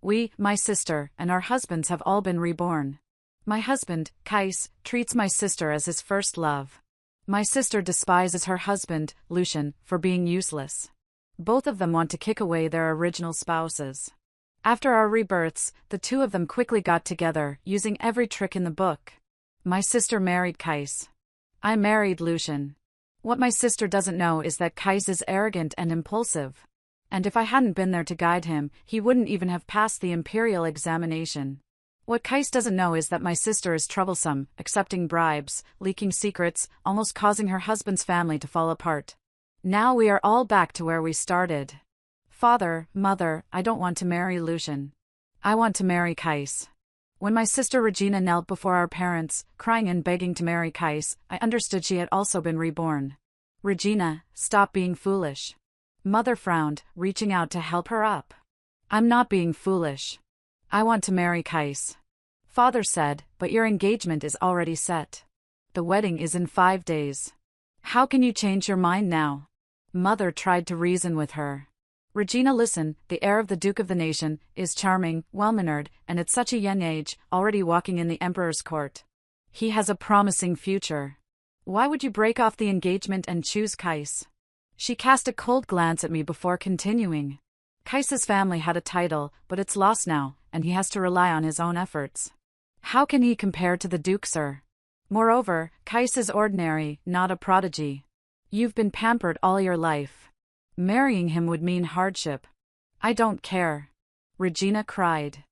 We, my sister, and our husbands have all been reborn. My husband, Kais, treats my sister as his first love. My sister despises her husband, Lucian, for being useless. Both of them want to kick away their original spouses. After our rebirths, the two of them quickly got together, using every trick in the book. My sister married Kais. I married Lucian. What my sister doesn't know is that Kais is arrogant and impulsive. And if I hadn't been there to guide him, he wouldn't even have passed the imperial examination. What Kais doesn't know is that my sister is troublesome, accepting bribes, leaking secrets, almost causing her husband's family to fall apart. Now we are all back to where we started. Father, mother, I don't want to marry Lucian. I want to marry Kais. When my sister Regina knelt before our parents, crying and begging to marry Kais, I understood she had also been reborn. Regina, stop being foolish. Mother frowned, reaching out to help her up. I'm not being foolish. I want to marry Kais. Father said, but your engagement is already set. The wedding is in 5 days. How can you change your mind now? Mother tried to reason with her. Regina, listen, the heir of the Duke of the Nation, is charming, well-mannered, and at such a young age, already walking in the Emperor's court. He has a promising future. Why would you break off the engagement and choose Kais? She cast a cold glance at me before continuing. Kais's family had a title, but it's lost now, and he has to rely on his own efforts. How can he compare to the Duke, sir? Moreover, Kais is ordinary, not a prodigy. You've been pampered all your life. Marrying him would mean hardship. I don't care. Regina cried.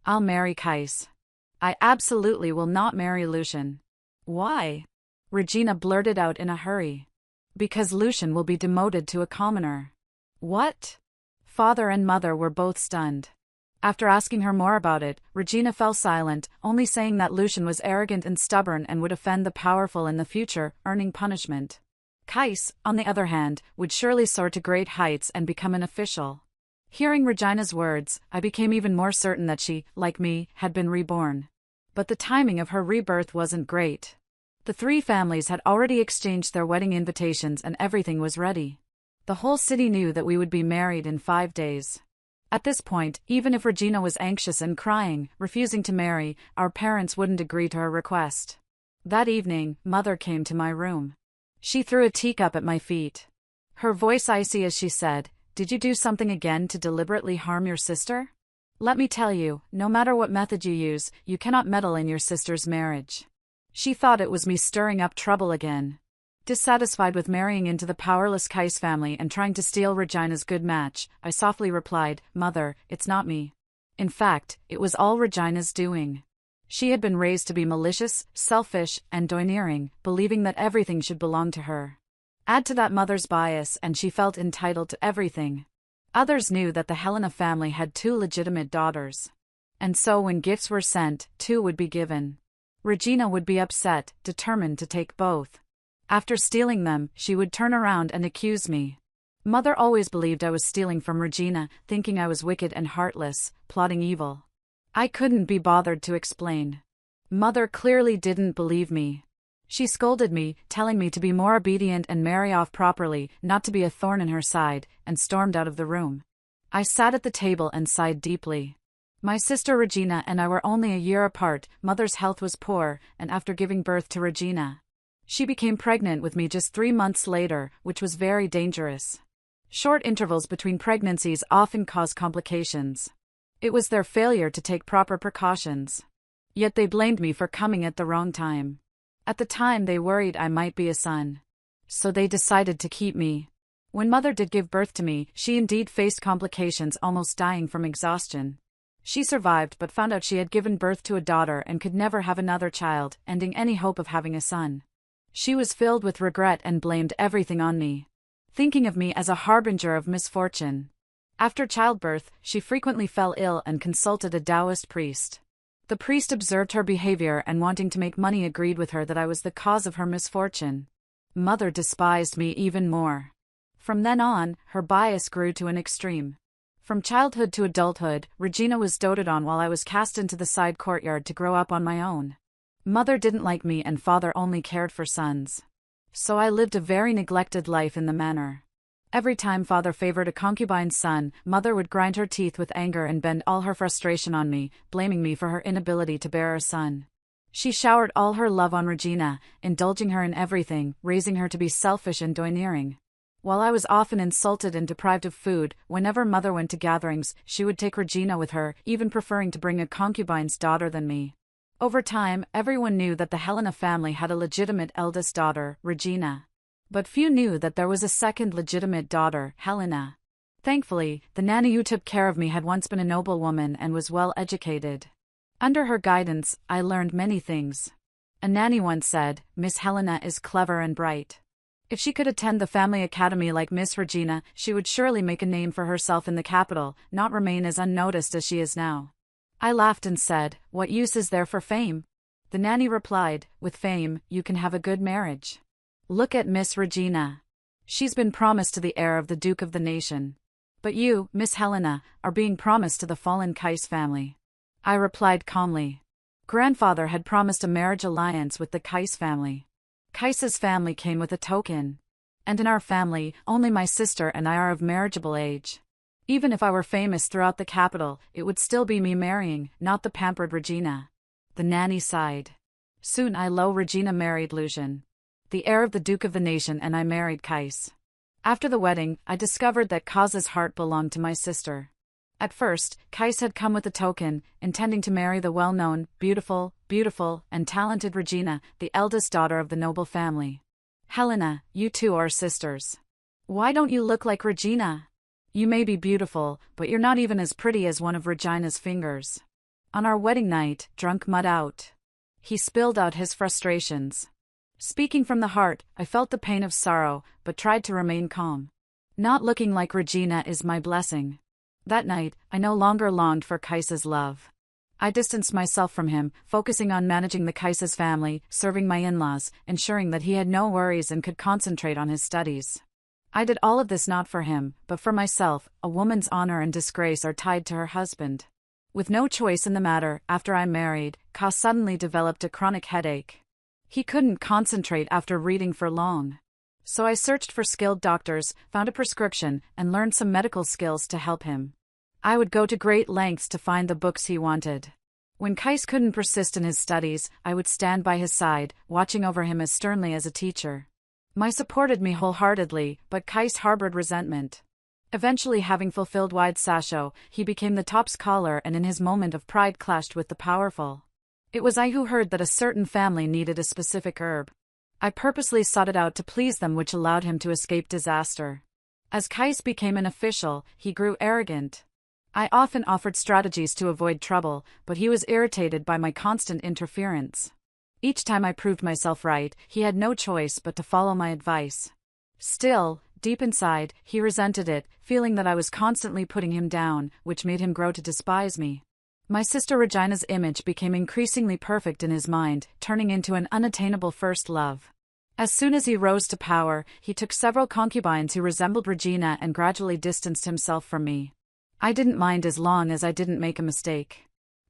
I'll marry Kais. I absolutely will not marry Lucian. Why? Regina blurted out in a hurry. Because Lucian will be demoted to a commoner. What? Father and mother were both stunned. After asking her more about it, Regina fell silent, only saying that Lucian was arrogant and stubborn and would offend the powerful in the future, earning punishment. Kais, on the other hand, would surely soar to great heights and become an official. Hearing Regina's words, I became even more certain that she, like me, had been reborn. But the timing of her rebirth wasn't great. The three families had already exchanged their wedding invitations and everything was ready. The whole city knew that we would be married in 5 days. At this point, even if Regina was anxious and crying, refusing to marry, our parents wouldn't agree to her request. That evening, Mother came to my room. She threw a teacup at my feet. Her voice icy as she said, "Did you do something again to deliberately harm your sister? Let me tell you, no matter what method you use, you cannot meddle in your sister's marriage." She thought it was me stirring up trouble again. Dissatisfied with marrying into the powerless Kais family and trying to steal Regina's good match, I softly replied, "Mother, it's not me. In fact, it was all Regina's doing. She had been raised to be malicious, selfish, and domineering, believing that everything should belong to her. Add to that mother's bias and she felt entitled to everything. Others knew that the Helena family had 2 legitimate daughters. And so when gifts were sent, 2 would be given. Regina would be upset, determined to take both. After stealing them, she would turn around and accuse me. Mother always believed I was stealing from Regina, thinking I was wicked and heartless, plotting evil. I couldn't be bothered to explain. Mother clearly didn't believe me. She scolded me, telling me to be more obedient and marry off properly, not to be a thorn in her side, and stormed out of the room. I sat at the table and sighed deeply. My sister Regina and I were only a year apart. Mother's health was poor, and after giving birth to Regina, she became pregnant with me just 3 months later, which was very dangerous. Short intervals between pregnancies often cause complications. It was their failure to take proper precautions. Yet they blamed me for coming at the wrong time. At the time they worried I might be a son. So they decided to keep me. When Mother did give birth to me, she indeed faced complications, almost dying from exhaustion. She survived but found out she had given birth to a daughter and could never have another child, ending any hope of having a son. She was filled with regret and blamed everything on me, thinking of me as a harbinger of misfortune. After childbirth, she frequently fell ill and consulted a Taoist priest. The priest observed her behavior and, wanting to make money, agreed with her that I was the cause of her misfortune. Mother despised me even more. From then on, her bias grew to an extreme. From childhood to adulthood, Regina was doted on while I was cast into the side courtyard to grow up on my own. Mother didn't like me and father only cared for sons. So I lived a very neglected life in the manor. Every time father favored a concubine's son, mother would grind her teeth with anger and bend all her frustration on me, blaming me for her inability to bear a son. She showered all her love on Regina, indulging her in everything, raising her to be selfish and domineering. While I was often insulted and deprived of food, whenever mother went to gatherings, she would take Regina with her, even preferring to bring a concubine's daughter than me. Over time, everyone knew that the Helena family had a legitimate eldest daughter, Regina. But few knew that there was a second legitimate daughter, Helena. Thankfully, the nanny who took care of me had once been a noblewoman and was well educated. Under her guidance, I learned many things. A nanny once said, "Miss Helena is clever and bright. If she could attend the family academy like Miss Regina, she would surely make a name for herself in the capital, not remain as unnoticed as she is now." I laughed and said, "What use is there for fame?" The nanny replied, "With fame, you can have a good marriage. Look at Miss Regina. She's been promised to the heir of the Duke of the Nation. But you, Miss Helena, are being promised to the fallen Qais family." I replied calmly. Grandfather had promised a marriage alliance with the Qais family. Qais's family came with a token. And in our family, only my sister and I are of marriageable age. Even if I were famous throughout the capital, it would still be me marrying, not the pampered Regina. The nanny sighed. Soon Regina married Lucian, the heir of the Duke of the Nation, and I married Qais. After the wedding, I discovered that Qais's heart belonged to my sister. At first, Qais had come with a token, intending to marry the well-known, beautiful, and talented Regina, the eldest daughter of the noble family. "Helena, you two are sisters. Why don't you look like Regina? You may be beautiful, but you're not even as pretty as one of Regina's fingers." On our wedding night, drunk mud out, he spilled out his frustrations. Speaking from the heart, I felt the pain of sorrow, but tried to remain calm. Not looking like Regina is my blessing. That night, I no longer longed for Qais's love. I distanced myself from him, focusing on managing the Qais's family, serving my in-laws, ensuring that he had no worries and could concentrate on his studies. I did all of this not for him, but for myself. A woman's honor and disgrace are tied to her husband. With no choice in the matter, after I married, Qais suddenly developed a chronic headache. He couldn't concentrate after reading for long. So I searched for skilled doctors, found a prescription, and learned some medical skills to help him. I would go to great lengths to find the books he wanted. When Qais couldn't persist in his studies, I would stand by his side, watching over him as sternly as a teacher. My supported me wholeheartedly, but Qais harbored resentment. Eventually, having fulfilled wide sasho, he became the top scholar and in his moment of pride clashed with the powerful. It was I who heard that a certain family needed a specific herb. I purposely sought it out to please them, which allowed him to escape disaster. As Qais became an official, he grew arrogant. I often offered strategies to avoid trouble, but he was irritated by my constant interference. Each time I proved myself right, he had no choice but to follow my advice. Still, deep inside, he resented it, feeling that I was constantly putting him down, which made him grow to despise me. My sister Regina's image became increasingly perfect in his mind, turning into an unattainable first love. As soon as he rose to power, he took several concubines who resembled Regina and gradually distanced himself from me. I didn't mind as long as I didn't make a mistake.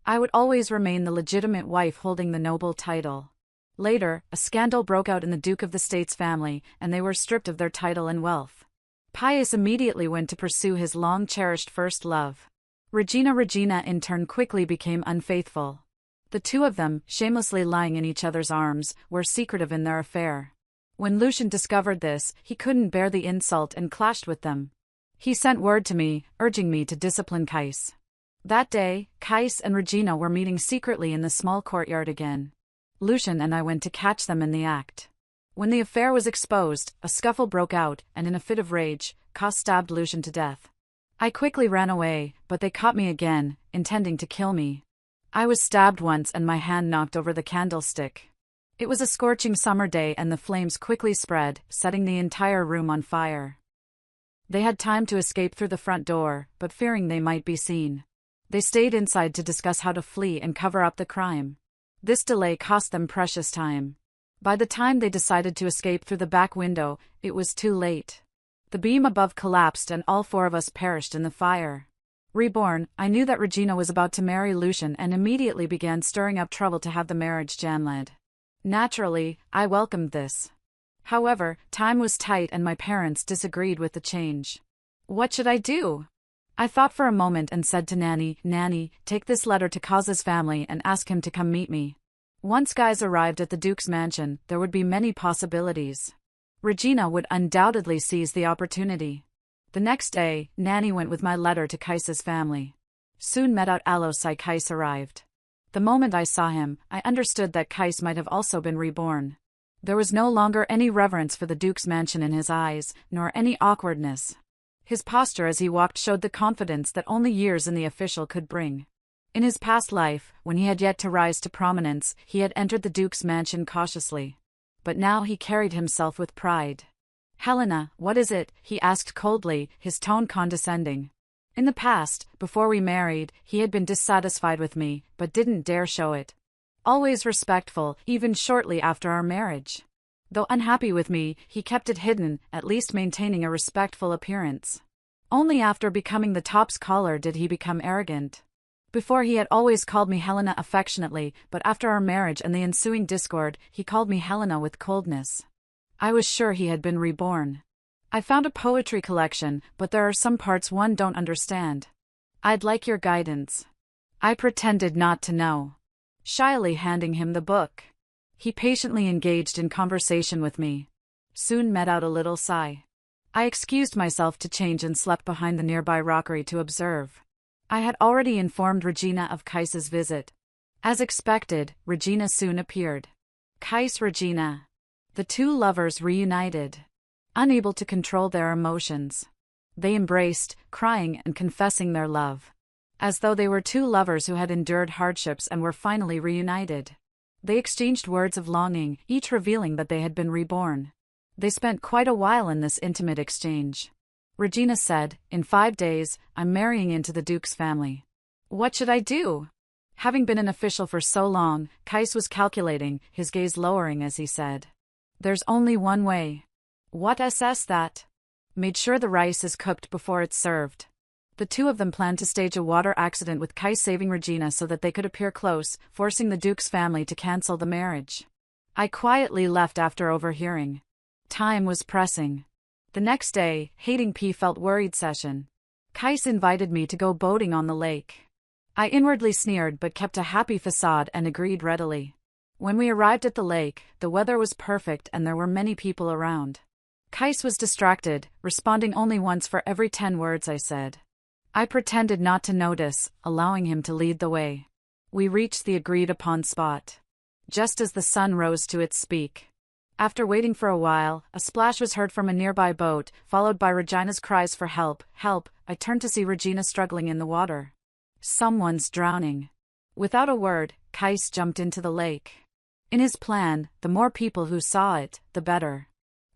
I would always remain the legitimate wife holding the noble title. Later, a scandal broke out in the Duke of the State's family, and they were stripped of their title and wealth. Qais immediately went to pursue his long-cherished first love. Regina in turn quickly became unfaithful. The two of them, shamelessly lying in each other's arms, were secretive in their affair. When Lucian discovered this, he couldn't bear the insult and clashed with them. He sent word to me, urging me to discipline Qais. That day, Qais and Regina were meeting secretly in the small courtyard again. Lucian and I went to catch them in the act. When the affair was exposed, a scuffle broke out, and in a fit of rage, Qais stabbed Lucian to death. I quickly ran away, but they caught me again, intending to kill me. I was stabbed once and my hand knocked over the candlestick. It was a scorching summer day and the flames quickly spread, setting the entire room on fire. They had time to escape through the front door, but fearing they might be seen, they stayed inside to discuss how to flee and cover up the crime. This delay cost them precious time. By the time they decided to escape through the back window, it was too late. The beam above collapsed and all four of us perished in the fire. Reborn, I knew that Regina was about to marry Lucian and immediately began stirring up trouble to have the marriage janled. Naturally, I welcomed this. However, time was tight and my parents disagreed with the change. What should I do? I thought for a moment and said to Nanny, "Nanny, take this letter to Kaza's family and ask him to come meet me." Once guys arrived at the Duke's mansion, there would be many possibilities. Regina would undoubtedly seize the opportunity. The next day, Nanny went with my letter to Kaisa's family. Soon met out Alosai Kais arrived. The moment I saw him, I understood that Kais might have also been reborn. There was no longer any reverence for the Duke's mansion in his eyes, nor any awkwardness. His posture as he walked showed the confidence that only years in the official could bring. In his past life, when he had yet to rise to prominence, he had entered the Duke's mansion cautiously. But now he carried himself with pride. "Helena, what is it?" he asked coldly, his tone condescending. In the past, before we married, he had been dissatisfied with me, but didn't dare show it. Always respectful, even shortly after our marriage. Though unhappy with me, he kept it hidden, at least maintaining a respectful appearance. Only after becoming the top scholar did he become arrogant. Before he had always called me Helena affectionately, but after our marriage and the ensuing discord, he called me Helena with coldness. I was sure he had been reborn. I found a poetry collection, but there are some parts one don't understand. I'd like your guidance. I pretended not to know, shyly handing him the book. He patiently engaged in conversation with me. Soon met out a little sigh. I excused myself to change and slept behind the nearby rockery to observe. I had already informed Regina of Kais's visit. As expected, Regina soon appeared. Kais Regina. The two lovers reunited. Unable to control their emotions. They embraced, crying and confessing their love. As though they were two lovers who had endured hardships and were finally reunited. They exchanged words of longing, each revealing that they had been reborn. They spent quite a while in this intimate exchange. Regina said, "In 5 days, I'm marrying into the Duke's family. What should I do?" Having been an official for so long, Kais was calculating, his gaze lowering as he said, "There's only one way." "What SS that?" "Made sure the rice is cooked before it's served." The two of them planned to stage a water accident with Kais saving Regina so that they could appear close, forcing the Duke's family to cancel the marriage. I quietly left after overhearing. Time was pressing. The next day, hating P felt worried session. Kais invited me to go boating on the lake. I inwardly sneered but kept a happy facade and agreed readily. When we arrived at the lake, the weather was perfect and there were many people around. Kais was distracted, responding only once for every 10 words I said. I pretended not to notice, allowing him to lead the way. We reached the agreed-upon spot. Just as the sun rose to its peak. After waiting for a while, a splash was heard from a nearby boat, followed by Regina's cries for help, help. I turned to see Regina struggling in the water. Someone's drowning. Without a word, Kais jumped into the lake. In his plan, the more people who saw it, the better.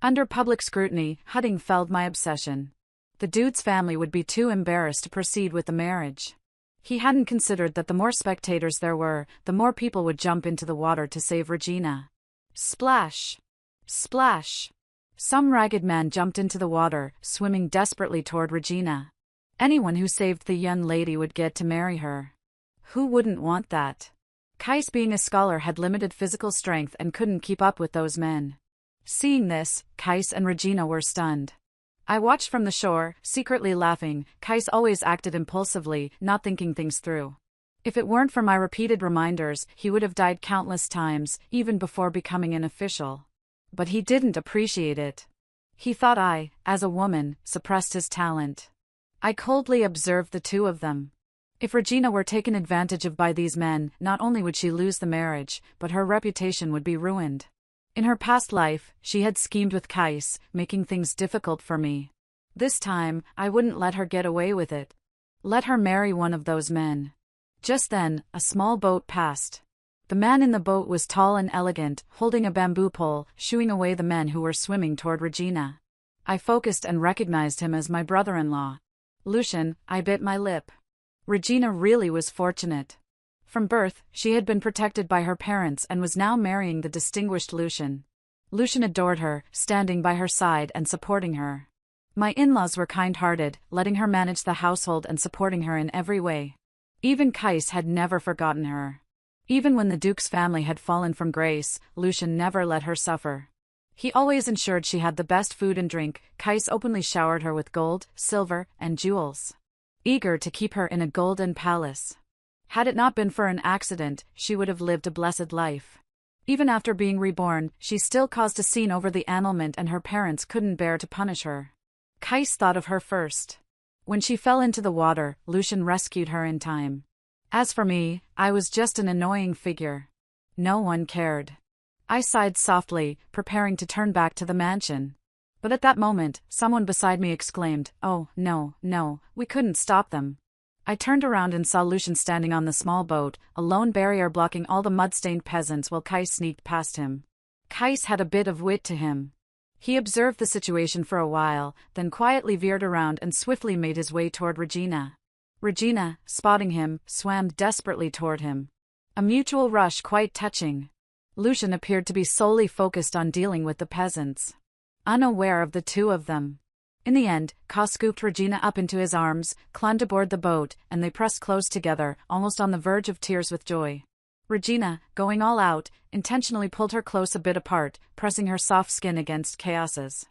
Under public scrutiny, Hudding felled my obsession. The dude's family would be too embarrassed to proceed with the marriage. He hadn't considered that the more spectators there were, the more people would jump into the water to save Regina. Splash! Splash! Some ragged man jumped into the water, swimming desperately toward Regina. Anyone who saved the young lady would get to marry her. Who wouldn't want that? Kais, being a scholar, had limited physical strength and couldn't keep up with those men. Seeing this, Kais and Regina were stunned. I watched from the shore, secretly laughing. Kais always acted impulsively, not thinking things through. If it weren't for my repeated reminders, he would have died countless times, even before becoming an official. But he didn't appreciate it. He thought I, as a woman, suppressed his talent. I coldly observed the two of them. If Regina were taken advantage of by these men, not only would she lose the marriage, but her reputation would be ruined. In her past life, she had schemed with Kais, making things difficult for me. This time, I wouldn't let her get away with it. Let her marry one of those men. Just then, a small boat passed. The man in the boat was tall and elegant, holding a bamboo pole, shooing away the men who were swimming toward Regina. I focused and recognized him as my brother-in-law. Lucian. I bit my lip. Regina really was fortunate. From birth, she had been protected by her parents and was now marrying the distinguished Lucian. Lucian adored her, standing by her side and supporting her. My in-laws were kind-hearted, letting her manage the household and supporting her in every way. Even Kais had never forgotten her. Even when the Duke's family had fallen from grace, Lucian never let her suffer. He always ensured she had the best food and drink. Kais openly showered her with gold, silver, and jewels, eager to keep her in a golden palace. Had it not been for an accident, she would have lived a blessed life. Even after being reborn, she still caused a scene over the annulment, and her parents couldn't bear to punish her. Kais thought of her first. When she fell into the water, Lucian rescued her in time. As for me, I was just an annoying figure. No one cared. I sighed softly, preparing to turn back to the mansion. But at that moment, someone beside me exclaimed, "Oh, no, no, we couldn't stop them." I turned around and saw Lucian standing on the small boat, a lone barrier blocking all the mud-stained peasants while Kais sneaked past him. Kais had a bit of wit to him. He observed the situation for a while, then quietly veered around and swiftly made his way toward Regina. Regina, spotting him, swam desperately toward him. A mutual rush quite touching. Lucian appeared to be solely focused on dealing with the peasants, unaware of the two of them. In the end, Ka scooped Regina up into his arms, climbed aboard the boat, and they pressed close together, almost on the verge of tears with joy. Regina, going all out, intentionally pulled her close a bit apart, pressing her soft skin against Chaos's.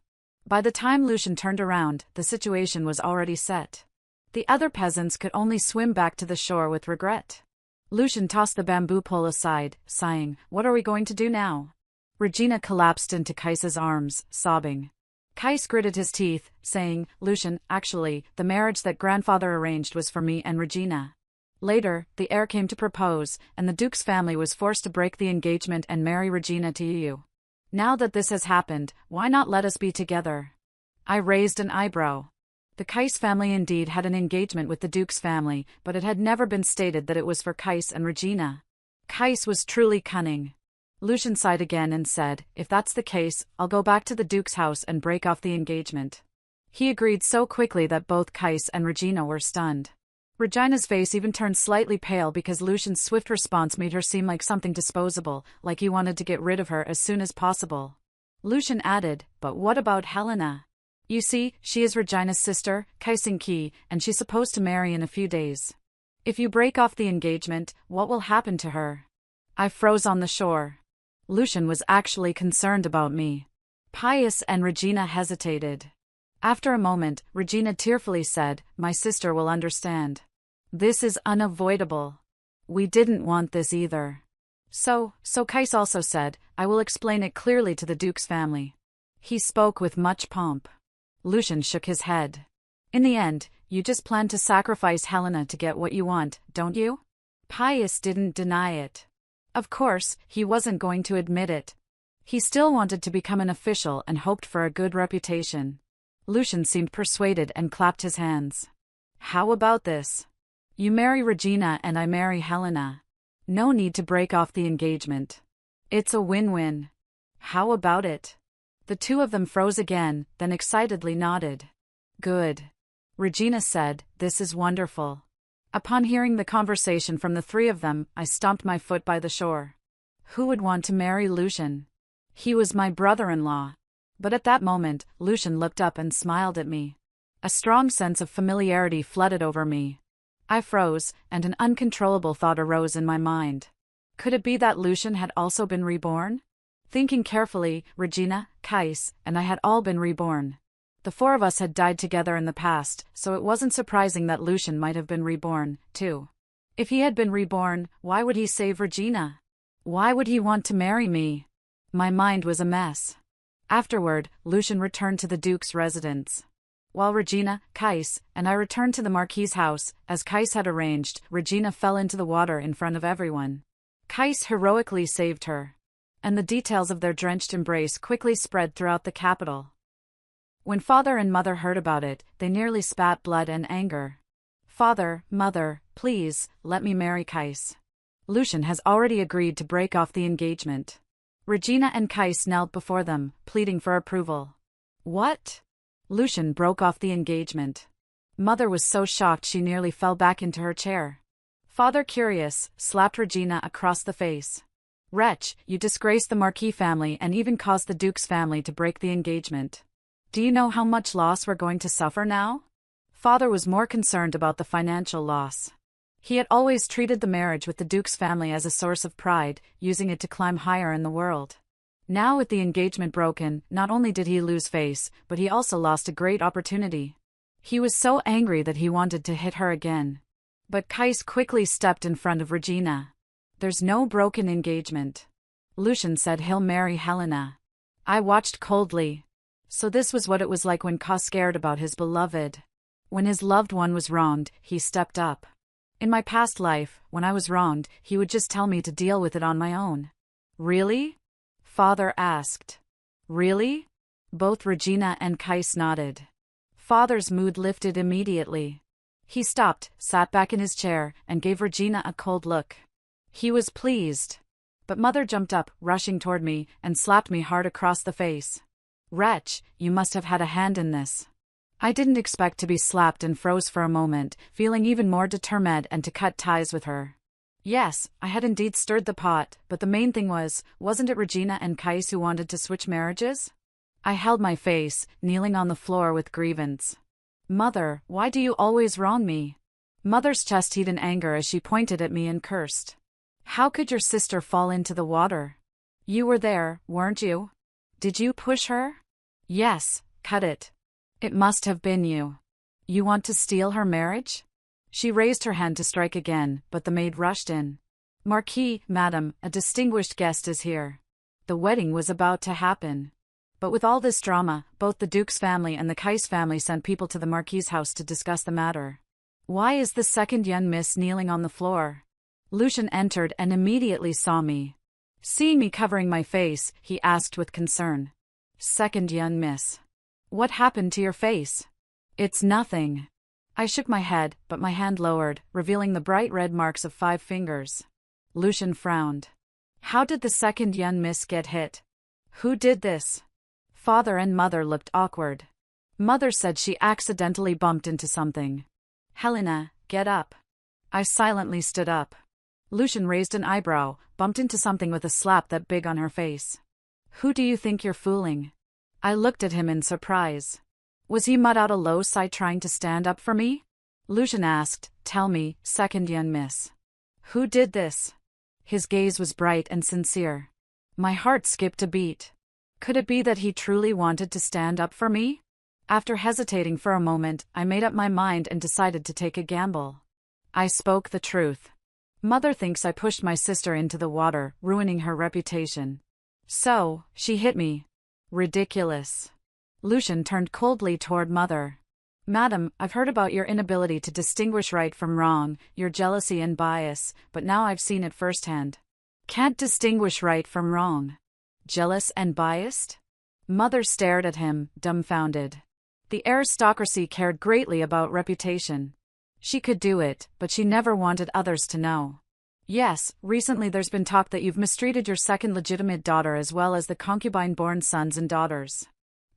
By the time Lucian turned around, the situation was already set. The other peasants could only swim back to the shore with regret. Lucian tossed the bamboo pole aside, sighing, "What are we going to do now?" Regina collapsed into Kais's arms, sobbing. Kais gritted his teeth, saying, "Lucian, actually, the marriage that grandfather arranged was for me and Regina." Later, the heir came to propose, and the Duke's family was forced to break the engagement and marry Regina to you. Now that this has happened, why not let us be together? I raised an eyebrow. The Kais family indeed had an engagement with the Duke's family, but it had never been stated that it was for Kais and Regina. Kais was truly cunning. Lucian sighed again and said, "If that's the case, I'll go back to the Duke's house and break off the engagement." He agreed so quickly that both Kais and Regina were stunned. Regina's face even turned slightly pale because Lucian's swift response made her seem like something disposable, like he wanted to get rid of her as soon as possible. Lucian added, "But what about Helena? You see, she is Regina's sister, Qi, and she's supposed to marry in a few days. If you break off the engagement, what will happen to her?" I froze on the shore. Lucian was actually concerned about me. Pius and Regina hesitated. After a moment, Regina tearfully said, "My sister will understand. This is unavoidable. We didn't want this either." So Kais also said, "I will explain it clearly to the Duke's family." He spoke with much pomp. Lucian shook his head. "In the end, you just plan to sacrifice Helena to get what you want, don't you?" Pius didn't deny it. Of course, he wasn't going to admit it. He still wanted to become an official and hoped for a good reputation. Lucian seemed persuaded and clapped his hands. "How about this? You marry Regina and I marry Helena. No need to break off the engagement. It's a win-win. How about it?" The two of them froze again, then excitedly nodded. "Good," Regina said, "this is wonderful." Upon hearing the conversation from the three of them, I stomped my foot by the shore. Who would want to marry Lucian? He was my brother-in-law. But at that moment, Lucian looked up and smiled at me. A strong sense of familiarity flooded over me. I froze, and an uncontrollable thought arose in my mind. Could it be that Lucian had also been reborn? Thinking carefully, Regina, Kais, and I had all been reborn. The four of us had died together in the past, so it wasn't surprising that Lucian might have been reborn, too. If he had been reborn, why would he save Regina? Why would he want to marry me? My mind was a mess. Afterward, Lucian returned to the Duke's residence. While Regina, Kais, and I returned to the Marquis's house, as Kais had arranged, Regina fell into the water in front of everyone. Kais heroically saved her. And the details of their drenched embrace quickly spread throughout the capital. When father and mother heard about it, they nearly spat blood and anger. "Father, mother, please, let me marry Kais. Lucian has already agreed to break off the engagement." Regina and Kais knelt before them, pleading for approval. "What?" Lucian broke off the engagement. Mother was so shocked she nearly fell back into her chair. Father, curious, slapped Regina across the face. "Wretch, you disgraced the Marquis family and even caused the Duke's family to break the engagement. Do you know how much loss we're going to suffer now?" Father was more concerned about the financial loss. He had always treated the marriage with the Duke's family as a source of pride, using it to climb higher in the world. Now with the engagement broken, not only did he lose face, but he also lost a great opportunity. He was so angry that he wanted to hit her again. But Kais quickly stepped in front of Regina. There's no broken engagement. Lucian said he'll marry Helena. I watched coldly. So this was what it was like when Kais cared about his beloved. When his loved one was wronged, he stepped up. In my past life, when I was wronged, he would just tell me to deal with it on my own. Really? Father asked. Really? Both Regina and Kais nodded. Father's mood lifted immediately. He stopped, sat back in his chair, and gave Regina a cold look. He was pleased. But Mother jumped up, rushing toward me, and slapped me hard across the face. Wretch, you must have had a hand in this. I didn't expect to be slapped and froze for a moment, feeling even more determined and to cut ties with her. Yes, I had indeed stirred the pot, but the main thing wasn't it Regina and Kais who wanted to switch marriages? I held my face, kneeling on the floor with grievance. Mother, why do you always wrong me? Mother's chest heaved in anger as she pointed at me and cursed. How could your sister fall into the water? You were there, weren't you? Did you push her? Yes, cut it. It must have been you. You want to steal her marriage? She raised her hand to strike again, but the maid rushed in. Marquis, madam, a distinguished guest is here. The wedding was about to happen. But with all this drama, both the Duke's family and the Kais family sent people to the Marquis's house to discuss the matter. Why is the second young miss kneeling on the floor? Lucian entered and immediately saw me. Seeing me covering my face, he asked with concern. Second young miss. What happened to your face? It's nothing. I shook my head, but my hand lowered, revealing the bright red marks of 5 fingers. Lucian frowned. How did the second young miss get hit? Who did this? Father and Mother looked awkward. Mother said she accidentally bumped into something. Helena, get up. I silently stood up. Lucian raised an eyebrow, bumped into something with a slap that big on her face. Who do you think you're fooling? I looked at him in surprise. Was he mud out a low sigh trying to stand up for me? Lucian asked, tell me, second young miss. Who did this? His gaze was bright and sincere. My heart skipped a beat. Could it be that he truly wanted to stand up for me? After hesitating for a moment, I made up my mind and decided to take a gamble. I spoke the truth. Mother thinks I pushed my sister into the water, ruining her reputation. So, she hit me. Ridiculous. Lucian turned coldly toward Mother. Madam, I've heard about your inability to distinguish right from wrong, your jealousy and bias, but now I've seen it firsthand. Can't distinguish right from wrong. Jealous and biased? Mother stared at him, dumbfounded. The aristocracy cared greatly about reputation. She could do it, but she never wanted others to know. Yes, recently there's been talk that you've mistreated your second legitimate daughter as well as the concubine-born sons and daughters.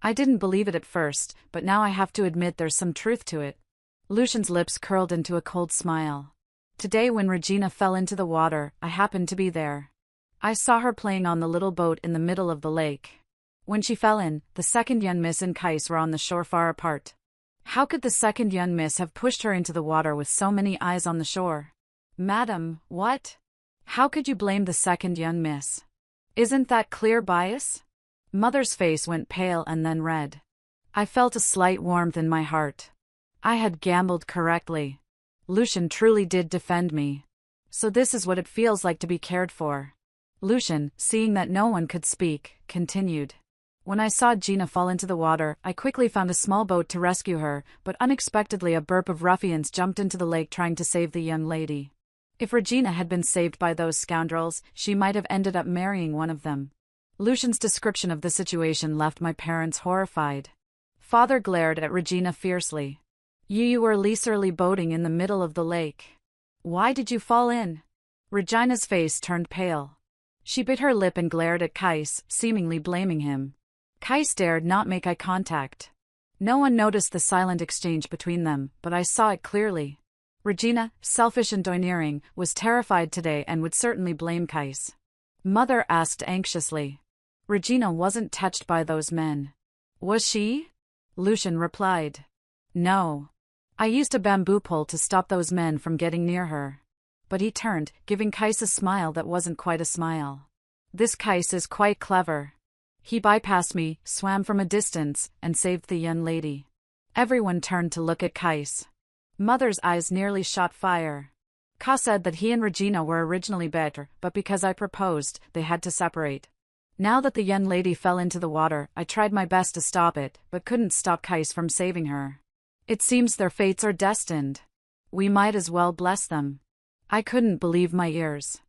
I didn't believe it at first, but now I have to admit there's some truth to it. Lucian's lips curled into a cold smile. Today when Regina fell into the water, I happened to be there. I saw her playing on the little boat in the middle of the lake. When she fell in, the second young miss and Kais were on the shore far apart. How could the second young miss have pushed her into the water with so many eyes on the shore? Madam, what? How could you blame the second young miss? Isn't that clear bias? Mother's face went pale and then red. I felt a slight warmth in my heart. I had gambled correctly. Lucian truly did defend me. So this is what it feels like to be cared for. Lucian, seeing that no one could speak, continued. When I saw Gina fall into the water, I quickly found a small boat to rescue her, but unexpectedly a burp of ruffians jumped into the lake trying to save the young lady. If Regina had been saved by those scoundrels, she might have ended up marrying one of them. Lucian's description of the situation left my parents horrified. Father glared at Regina fiercely. You were leisurely boating in the middle of the lake. Why did you fall in? Regina's face turned pale. She bit her lip and glared at Kais, seemingly blaming him. Kais dared not make eye contact. No one noticed the silent exchange between them, but I saw it clearly. Regina, selfish and domineering, was terrified today and would certainly blame Kais. Mother asked anxiously. Regina wasn't touched by those men. Was she? Lucian replied. No. I used a bamboo pole to stop those men from getting near her. But he turned, giving Kais a smile that wasn't quite a smile. This Kais is quite clever. He bypassed me, swam from a distance, and saved the young lady. Everyone turned to look at Kais. Mother's eyes nearly shot fire. Ka said that he and Regina were originally better, but because I proposed, they had to separate. Now that the young lady fell into the water, I tried my best to stop it, but couldn't stop Kais from saving her. It seems their fates are destined. We might as well bless them. I couldn't believe my ears.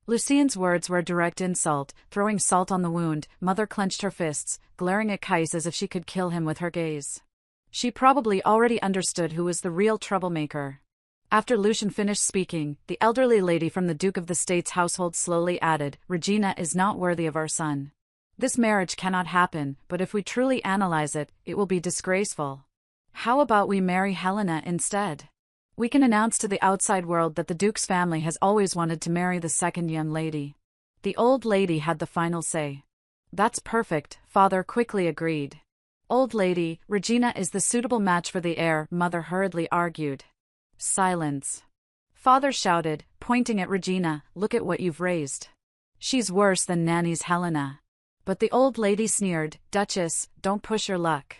Lucien's words were a direct insult, throwing salt on the wound. Mother clenched her fists, glaring at Kais as if she could kill him with her gaze. She probably already understood who was the real troublemaker. After Lucian finished speaking, the elderly lady from the Duke of the State's household slowly added, "Regina is not worthy of our son. This marriage cannot happen, but if we truly analyze it, it will be disgraceful. How about we marry Helena instead? We can announce to the outside world that the Duke's family has always wanted to marry the second young lady." The old lady had the final say. "That's perfect," Father quickly agreed. "Old lady, Regina is the suitable match for the heir," Mother hurriedly argued. Silence. Father shouted, pointing at Regina, "Look at what you've raised. She's worse than Nanny's Helena." But the old lady sneered, "Duchess, don't push your luck."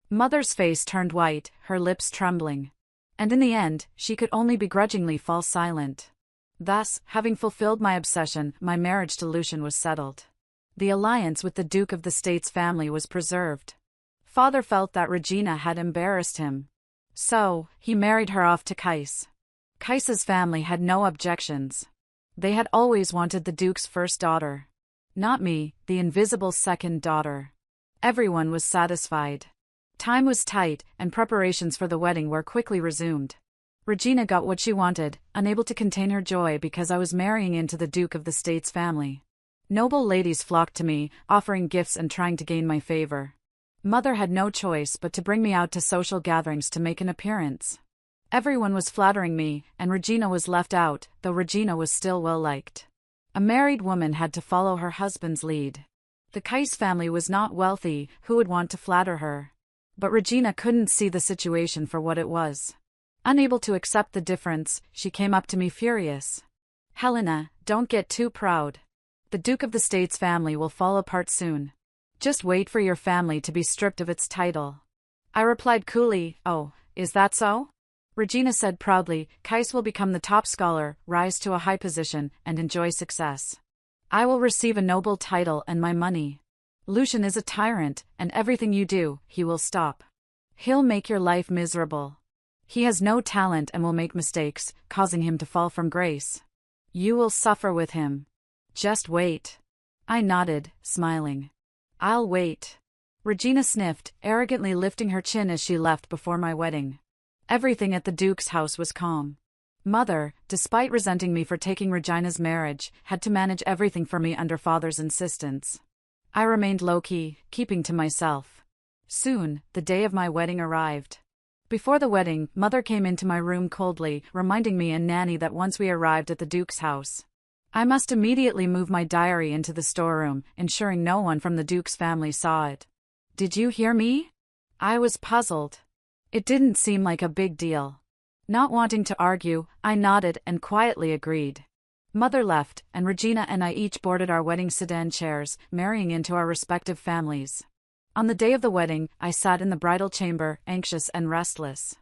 Mother's face turned white, her lips trembling. And in the end, she could only begrudgingly fall silent. Thus, having fulfilled my obsession, my marriage to Lucian was settled. The alliance with the Duke of the State's family was preserved. Father felt that Regina had embarrassed him. So, he married her off to Kais. Kais's family had no objections. They had always wanted the Duke's first daughter. Not me, the invisible second daughter. Everyone was satisfied. Time was tight, and preparations for the wedding were quickly resumed. Regina got what she wanted, unable to contain her joy because I was marrying into the Duke of the State's family. Noble ladies flocked to me, offering gifts and trying to gain my favor. Mother had no choice but to bring me out to social gatherings to make an appearance. Everyone was flattering me, and Regina was left out, though Regina was still well-liked. A married woman had to follow her husband's lead. The Kais family was not wealthy, who would want to flatter her? But Regina couldn't see the situation for what it was. Unable to accept the difference, she came up to me furious. "Helena, don't get too proud. The Duke of the State's family will fall apart soon. Just wait for your family to be stripped of its title." I replied coolly, "Oh, is that so?" Regina said proudly, "Kais will become the top scholar, rise to a high position, and enjoy success. I will receive a noble title and my money. Lucian is a tyrant, and everything you do, he will stop. He'll make your life miserable. He has no talent and will make mistakes, causing him to fall from grace. You will suffer with him. Just wait." I nodded, smiling. "I'll wait." Regina sniffed, arrogantly lifting her chin as she left before my wedding. Everything at the Duke's house was calm. Mother, despite resenting me for taking Regina's marriage, had to manage everything for me under Father's insistence. I remained low-key, keeping to myself. Soon, the day of my wedding arrived. Before the wedding, Mother came into my room coldly, reminding me and Nanny that once we arrived at the Duke's house, I must immediately move my diary into the storeroom, ensuring no one from the Duke's family saw it. "Did you hear me?" I was puzzled. It didn't seem like a big deal. Not wanting to argue, I nodded and quietly agreed. Mother left, and Regina and I each boarded our wedding sedan chairs, marrying into our respective families. On the day of the wedding, I sat in the bridal chamber, anxious and restless.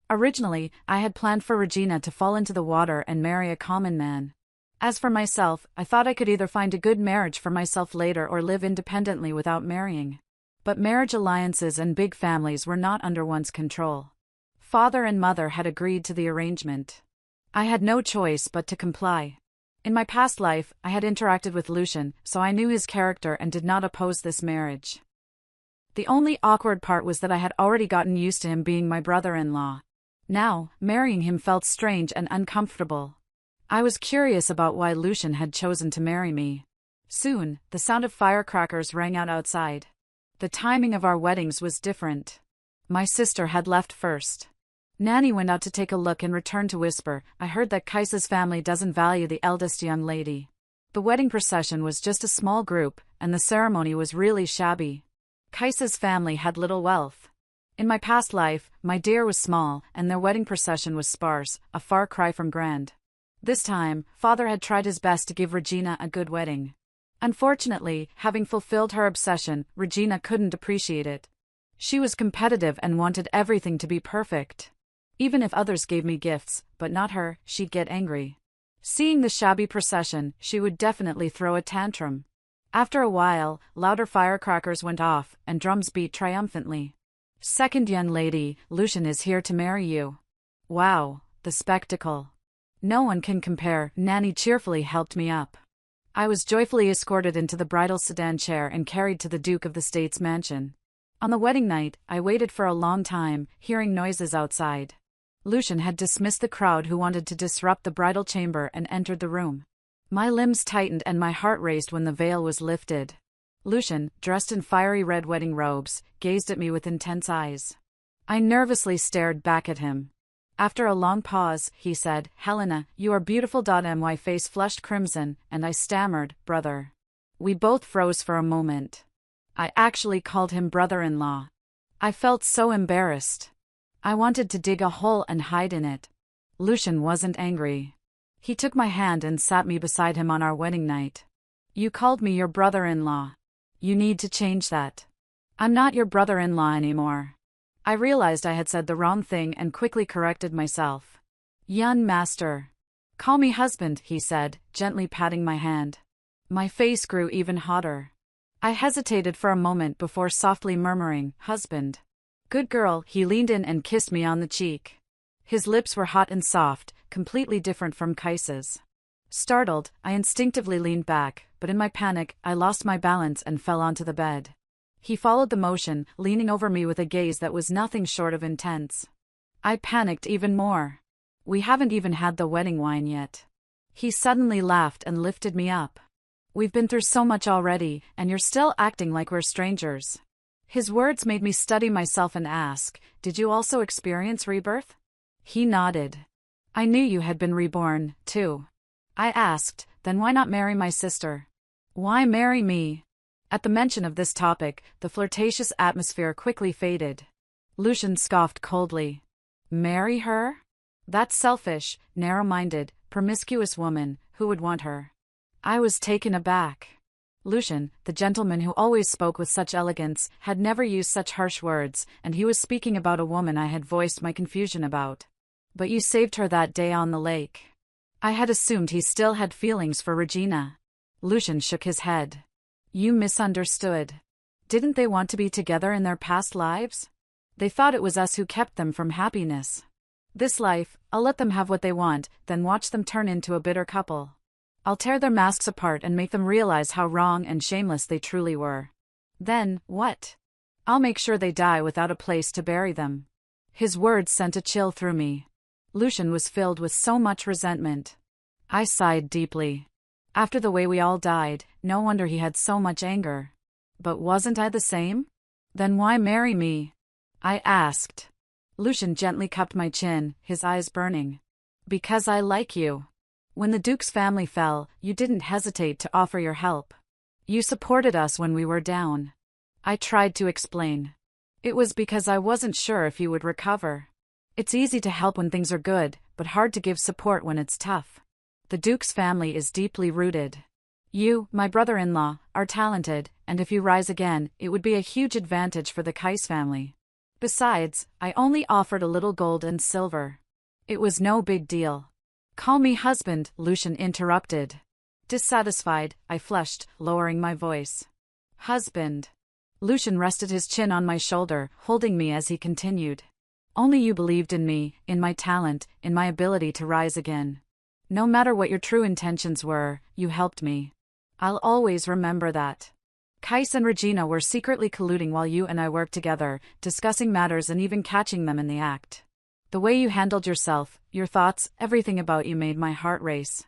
Originally, I had planned for Regina to fall into the water and marry a common man. As for myself, I thought I could either find a good marriage for myself later or live independently without marrying. But marriage alliances and big families were not under one's control. Father and Mother had agreed to the arrangement. I had no choice but to comply. In my past life, I had interacted with Lucian, so I knew his character and did not oppose this marriage. The only awkward part was that I had already gotten used to him being my brother-in-law. Now, marrying him felt strange and uncomfortable. I was curious about why Lucian had chosen to marry me. Soon, the sound of firecrackers rang out outside. The timing of our weddings was different. My sister had left first. Nanny went out to take a look and returned to whisper, "I heard that Kais's family doesn't value the eldest young lady." The wedding procession was just a small group, and the ceremony was really shabby. Kais's family had little wealth. In my past life, my dear was small, and their wedding procession was sparse, a far cry from grand. This time, Father had tried his best to give Regina a good wedding. Unfortunately, having fulfilled her obsession, Regina couldn't appreciate it. She was competitive and wanted everything to be perfect. Even if others gave me gifts, but not her, she'd get angry. Seeing the shabby procession, she would definitely throw a tantrum. After a while, louder firecrackers went off, and drums beat triumphantly. "Second young lady, Lucian is here to marry you." Wow, the spectacle. No one can compare. Nanny cheerfully helped me up. I was joyfully escorted into the bridal sedan chair and carried to the Duke of the State's mansion. On the wedding night, I waited for a long time, hearing noises outside. Lucian had dismissed the crowd who wanted to disrupt the bridal chamber and entered the room. My limbs tightened and my heart raced when the veil was lifted. Lucian, dressed in fiery red wedding robes, gazed at me with intense eyes. I nervously stared back at him. After a long pause, he said, "Helena, you are beautiful." My face flushed crimson, and I stammered, "Brother." We both froze for a moment. I actually called him brother-in-law. I felt so embarrassed. I wanted to dig a hole and hide in it. Lucian wasn't angry. He took my hand and sat me beside him on our wedding night. "You called me your brother-in-law. You need to change that. I'm not your brother-in-law anymore." I realized I had said the wrong thing and quickly corrected myself. "Young master." "Call me husband," he said, gently patting my hand. My face grew even hotter. I hesitated for a moment before softly murmuring, "Husband." "Good girl." He leaned in and kissed me on the cheek. His lips were hot and soft, completely different from Kais's. Startled, I instinctively leaned back, but in my panic, I lost my balance and fell onto the bed. He followed the motion, leaning over me with a gaze that was nothing short of intense. I panicked even more. "We haven't even had the wedding wine yet." He suddenly laughed and lifted me up. "We've been through so much already, and you're still acting like we're strangers." His words made me study myself and ask, "Did you also experience rebirth?" He nodded. "I knew you had been reborn, too." I asked, "Then why not marry my sister?" "Why marry me?" At the mention of this topic, the flirtatious atmosphere quickly faded. Lucian scoffed coldly. "Marry her? That selfish, narrow-minded, promiscuous woman, who would want her?" I was taken aback. Lucian, the gentleman who always spoke with such elegance, had never used such harsh words, and he was speaking about a woman I had voiced my confusion about. "But you saved her that day on the lake." I had assumed he still had feelings for Regina. Lucian shook his head. "You misunderstood. Didn't they want to be together in their past lives? They thought it was us who kept them from happiness. This life, I'll let them have what they want, then watch them turn into a bitter couple. I'll tear their masks apart and make them realize how wrong and shameless they truly were. Then, what? I'll make sure they die without a place to bury them." His words sent a chill through me. Lucian was filled with so much resentment. I sighed deeply. After the way we all died, no wonder he had so much anger. But wasn't I the same? Then why marry me? I asked. Lucian gently cupped my chin, his eyes burning. "Because I like you. When the Duke's family fell, you didn't hesitate to offer your help. You supported us when we were down." I tried to explain. "It was because I wasn't sure if you would recover. It's easy to help when things are good, but hard to give support when it's tough. The Duke's family is deeply rooted. You, my brother-in-law, are talented, and if you rise again, it would be a huge advantage for the Kais family. Besides, I only offered a little gold and silver. It was no big deal." "Call me husband," Lucian interrupted. Dissatisfied, I flushed, lowering my voice. "Husband." Lucian rested his chin on my shoulder, holding me as he continued. "Only you believed in me, in my talent, in my ability to rise again. No matter what your true intentions were, you helped me. I'll always remember that. Kais and Regina were secretly colluding while you and I worked together, discussing matters and even catching them in the act. The way you handled yourself, your thoughts, everything about you made my heart race.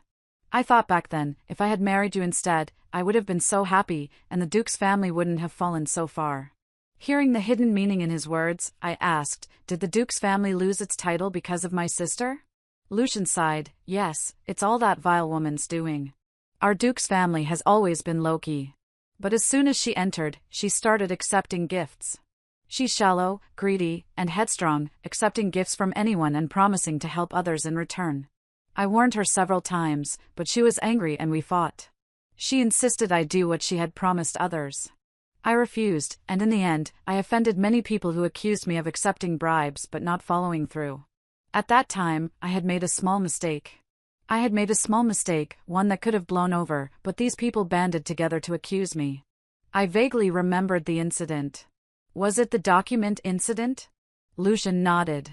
I thought back then, if I had married you instead, I would have been so happy, and the Duke's family wouldn't have fallen so far." Hearing the hidden meaning in his words, I asked, "Did the Duke's family lose its title because of my sister?" Lucian sighed. "Yes, it's all that vile woman's doing. Our Duke's family has always been low-key. But as soon as she entered, she started accepting gifts. She's shallow, greedy, and headstrong, accepting gifts from anyone and promising to help others in return. I warned her several times, but she was angry and we fought. She insisted I do what she had promised others. I refused, and in the end, I offended many people who accused me of accepting bribes but not following through. At that time, I had made a small mistake. One that could have blown over, but these people banded together to accuse me. I vaguely remembered the incident. Was it the document incident? Lucian nodded.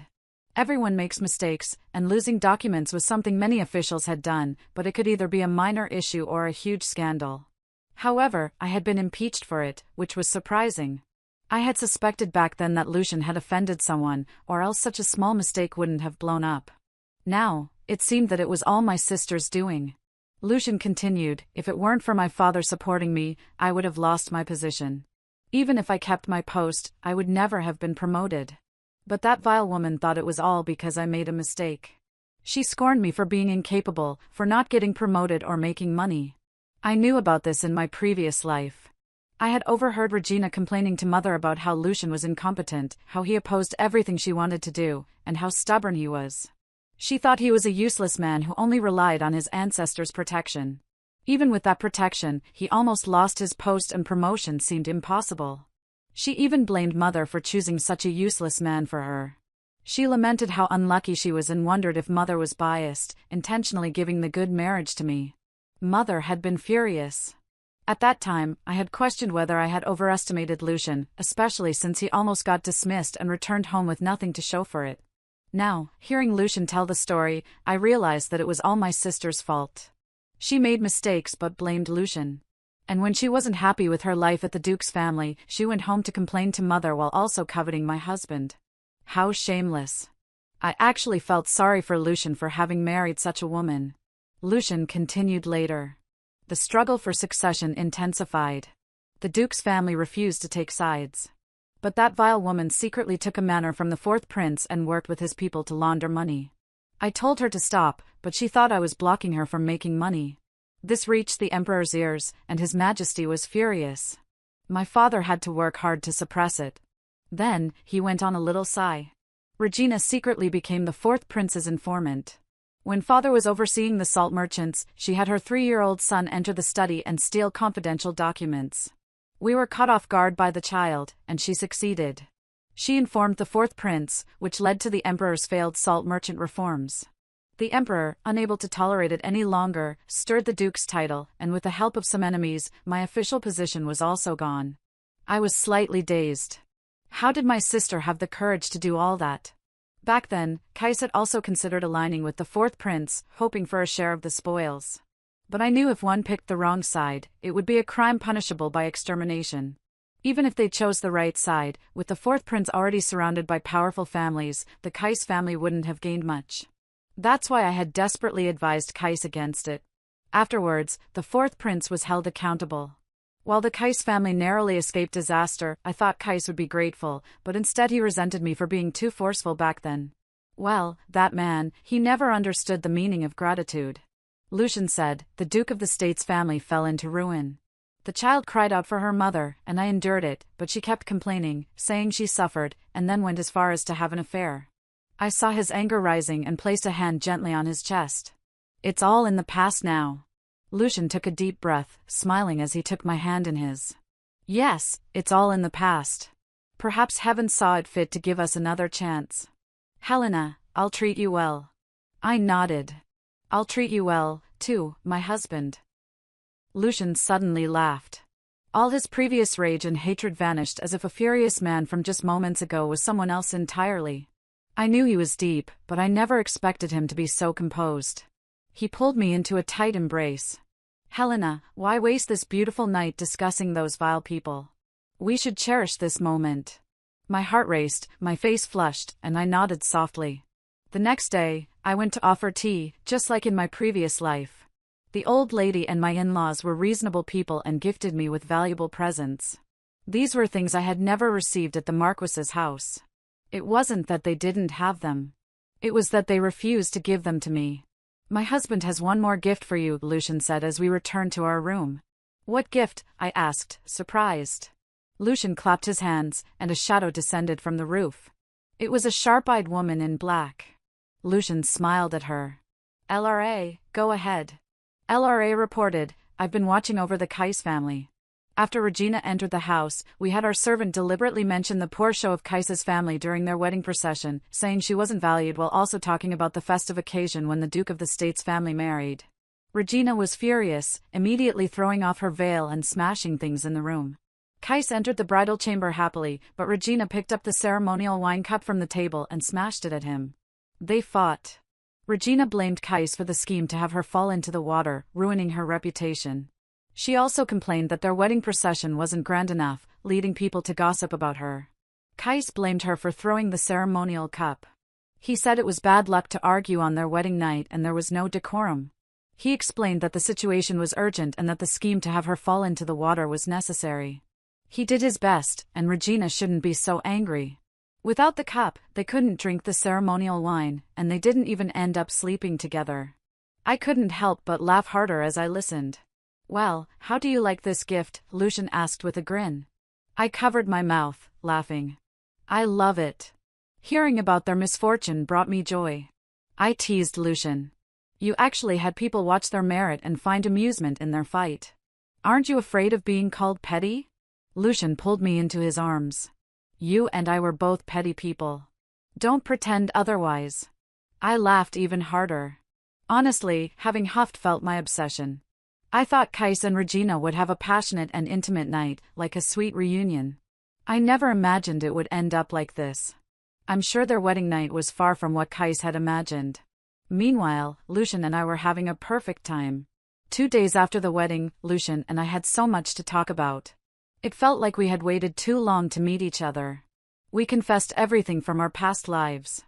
Everyone makes mistakes, and losing documents was something many officials had done, but it could either be a minor issue or a huge scandal. However, I had been impeached for it, which was surprising. I had suspected back then that Lucian had offended someone, or else such a small mistake wouldn't have blown up. Now, it seemed that it was all my sister's doing. Lucian continued, if it weren't for my father supporting me, I would have lost my position. Even if I kept my post, I would never have been promoted. But that vile woman thought it was all because I made a mistake. She scorned me for being incapable, for not getting promoted or making money. I knew about this in my previous life. I had overheard Regina complaining to Mother about how Lucian was incompetent, how he opposed everything she wanted to do, and how stubborn he was. She thought he was a useless man who only relied on his ancestors' protection. Even with that protection, he almost lost his post and promotion seemed impossible. She even blamed Mother for choosing such a useless man for her. She lamented how unlucky she was and wondered if Mother was biased, intentionally giving the good marriage to me. Mother had been furious. At that time, I had questioned whether I had overestimated Lucian, especially since he almost got dismissed and returned home with nothing to show for it. Now, hearing Lucian tell the story, I realized that it was all my sister's fault. She made mistakes but blamed Lucian. And when she wasn't happy with her life at the Duke's family, she went home to complain to Mother while also coveting my husband. How shameless. I actually felt sorry for Lucian for having married such a woman. Lucian continued later. The struggle for succession intensified. The Duke's family refused to take sides. But that vile woman secretly took a manor from the fourth prince and worked with his people to launder money. I told her to stop, but she thought I was blocking her from making money. This reached the emperor's ears, and his majesty was furious. My father had to work hard to suppress it. Then, he went on a little sigh. Regina secretly became the fourth prince's informant. When father was overseeing the salt merchants, she had her 3-year-old son enter the study and steal confidential documents. We were caught off guard by the child, and she succeeded. She informed the fourth prince, which led to the emperor's failed salt merchant reforms. The emperor, unable to tolerate it any longer, stirred the duke's title, and with the help of some enemies, my official position was also gone. I was slightly dazed. How did my sister have the courage to do all that? Back then, Kais had also considered aligning with the fourth prince, hoping for a share of the spoils. But I knew if one picked the wrong side, it would be a crime punishable by extermination. Even if they chose the right side, with the fourth prince already surrounded by powerful families, the Kais family wouldn't have gained much. That's why I had desperately advised Kais against it. Afterwards, the fourth prince was held accountable. While the Kais family narrowly escaped disaster, I thought Kais would be grateful, but instead he resented me for being too forceful back then. Well, that man, he never understood the meaning of gratitude. Lucian said, the Duke of the State's family fell into ruin. The child cried out for her mother, and I endured it, but she kept complaining, saying she suffered, and then went as far as to have an affair. I saw his anger rising and placed a hand gently on his chest. It's all in the past now. Lucian took a deep breath, smiling as he took my hand in his. Yes, it's all in the past. Perhaps heaven saw it fit to give us another chance. Helena, I'll treat you well. I nodded. I'll treat you well, too, my husband. Lucian suddenly laughed. All his previous rage and hatred vanished as if a furious man from just moments ago was someone else entirely. I knew he was deep, but I never expected him to be so composed. He pulled me into a tight embrace. Helena, why waste this beautiful night discussing those vile people? We should cherish this moment. My heart raced, my face flushed, and I nodded softly. The next day, I went to offer tea, just like in my previous life. The old lady and my in-laws were reasonable people and gifted me with valuable presents. These were things I had never received at the Marquis's house. It wasn't that they didn't have them. It was that they refused to give them to me. My husband has one more gift for you, Lucian said as we returned to our room. What gift? I asked, surprised. Lucian clapped his hands, and a shadow descended from the roof. It was a sharp-eyed woman in black. Lucian smiled at her. LRA, go ahead. LRA reported, I've been watching over the Kais family. After Regina entered the house, we had our servant deliberately mention the poor show of Kais's family during their wedding procession, saying she wasn't valued while also talking about the festive occasion when the Duke of the State's family married. Regina was furious, immediately throwing off her veil and smashing things in the room. Kais entered the bridal chamber happily, but Regina picked up the ceremonial wine cup from the table and smashed it at him. They fought. Regina blamed Kais for the scheme to have her fall into the water, ruining her reputation. She also complained that their wedding procession wasn't grand enough, leading people to gossip about her. Kais blamed her for throwing the ceremonial cup. He said it was bad luck to argue on their wedding night and there was no decorum. He explained that the situation was urgent and that the scheme to have her fall into the water was necessary. He did his best, and Regina shouldn't be so angry. Without the cup, they couldn't drink the ceremonial wine, and they didn't even end up sleeping together. I couldn't help but laugh harder as I listened. "Well, how do you like this gift?" Lucian asked with a grin. I covered my mouth, laughing. "I love it." Hearing about their misfortune brought me joy. I teased Lucian. "You actually had people watch their merit and find amusement in their fight. Aren't you afraid of being called petty?" Lucian pulled me into his arms. "You and I were both petty people. Don't pretend otherwise." I laughed even harder. Honestly, having huffed felt my obsession. I thought Kais and Regina would have a passionate and intimate night, like a sweet reunion. I never imagined it would end up like this. I'm sure their wedding night was far from what Kais had imagined. Meanwhile, Lucian and I were having a perfect time. 2 days after the wedding, Lucian and I had so much to talk about. It felt like we had waited too long to meet each other. We confessed everything from our past lives.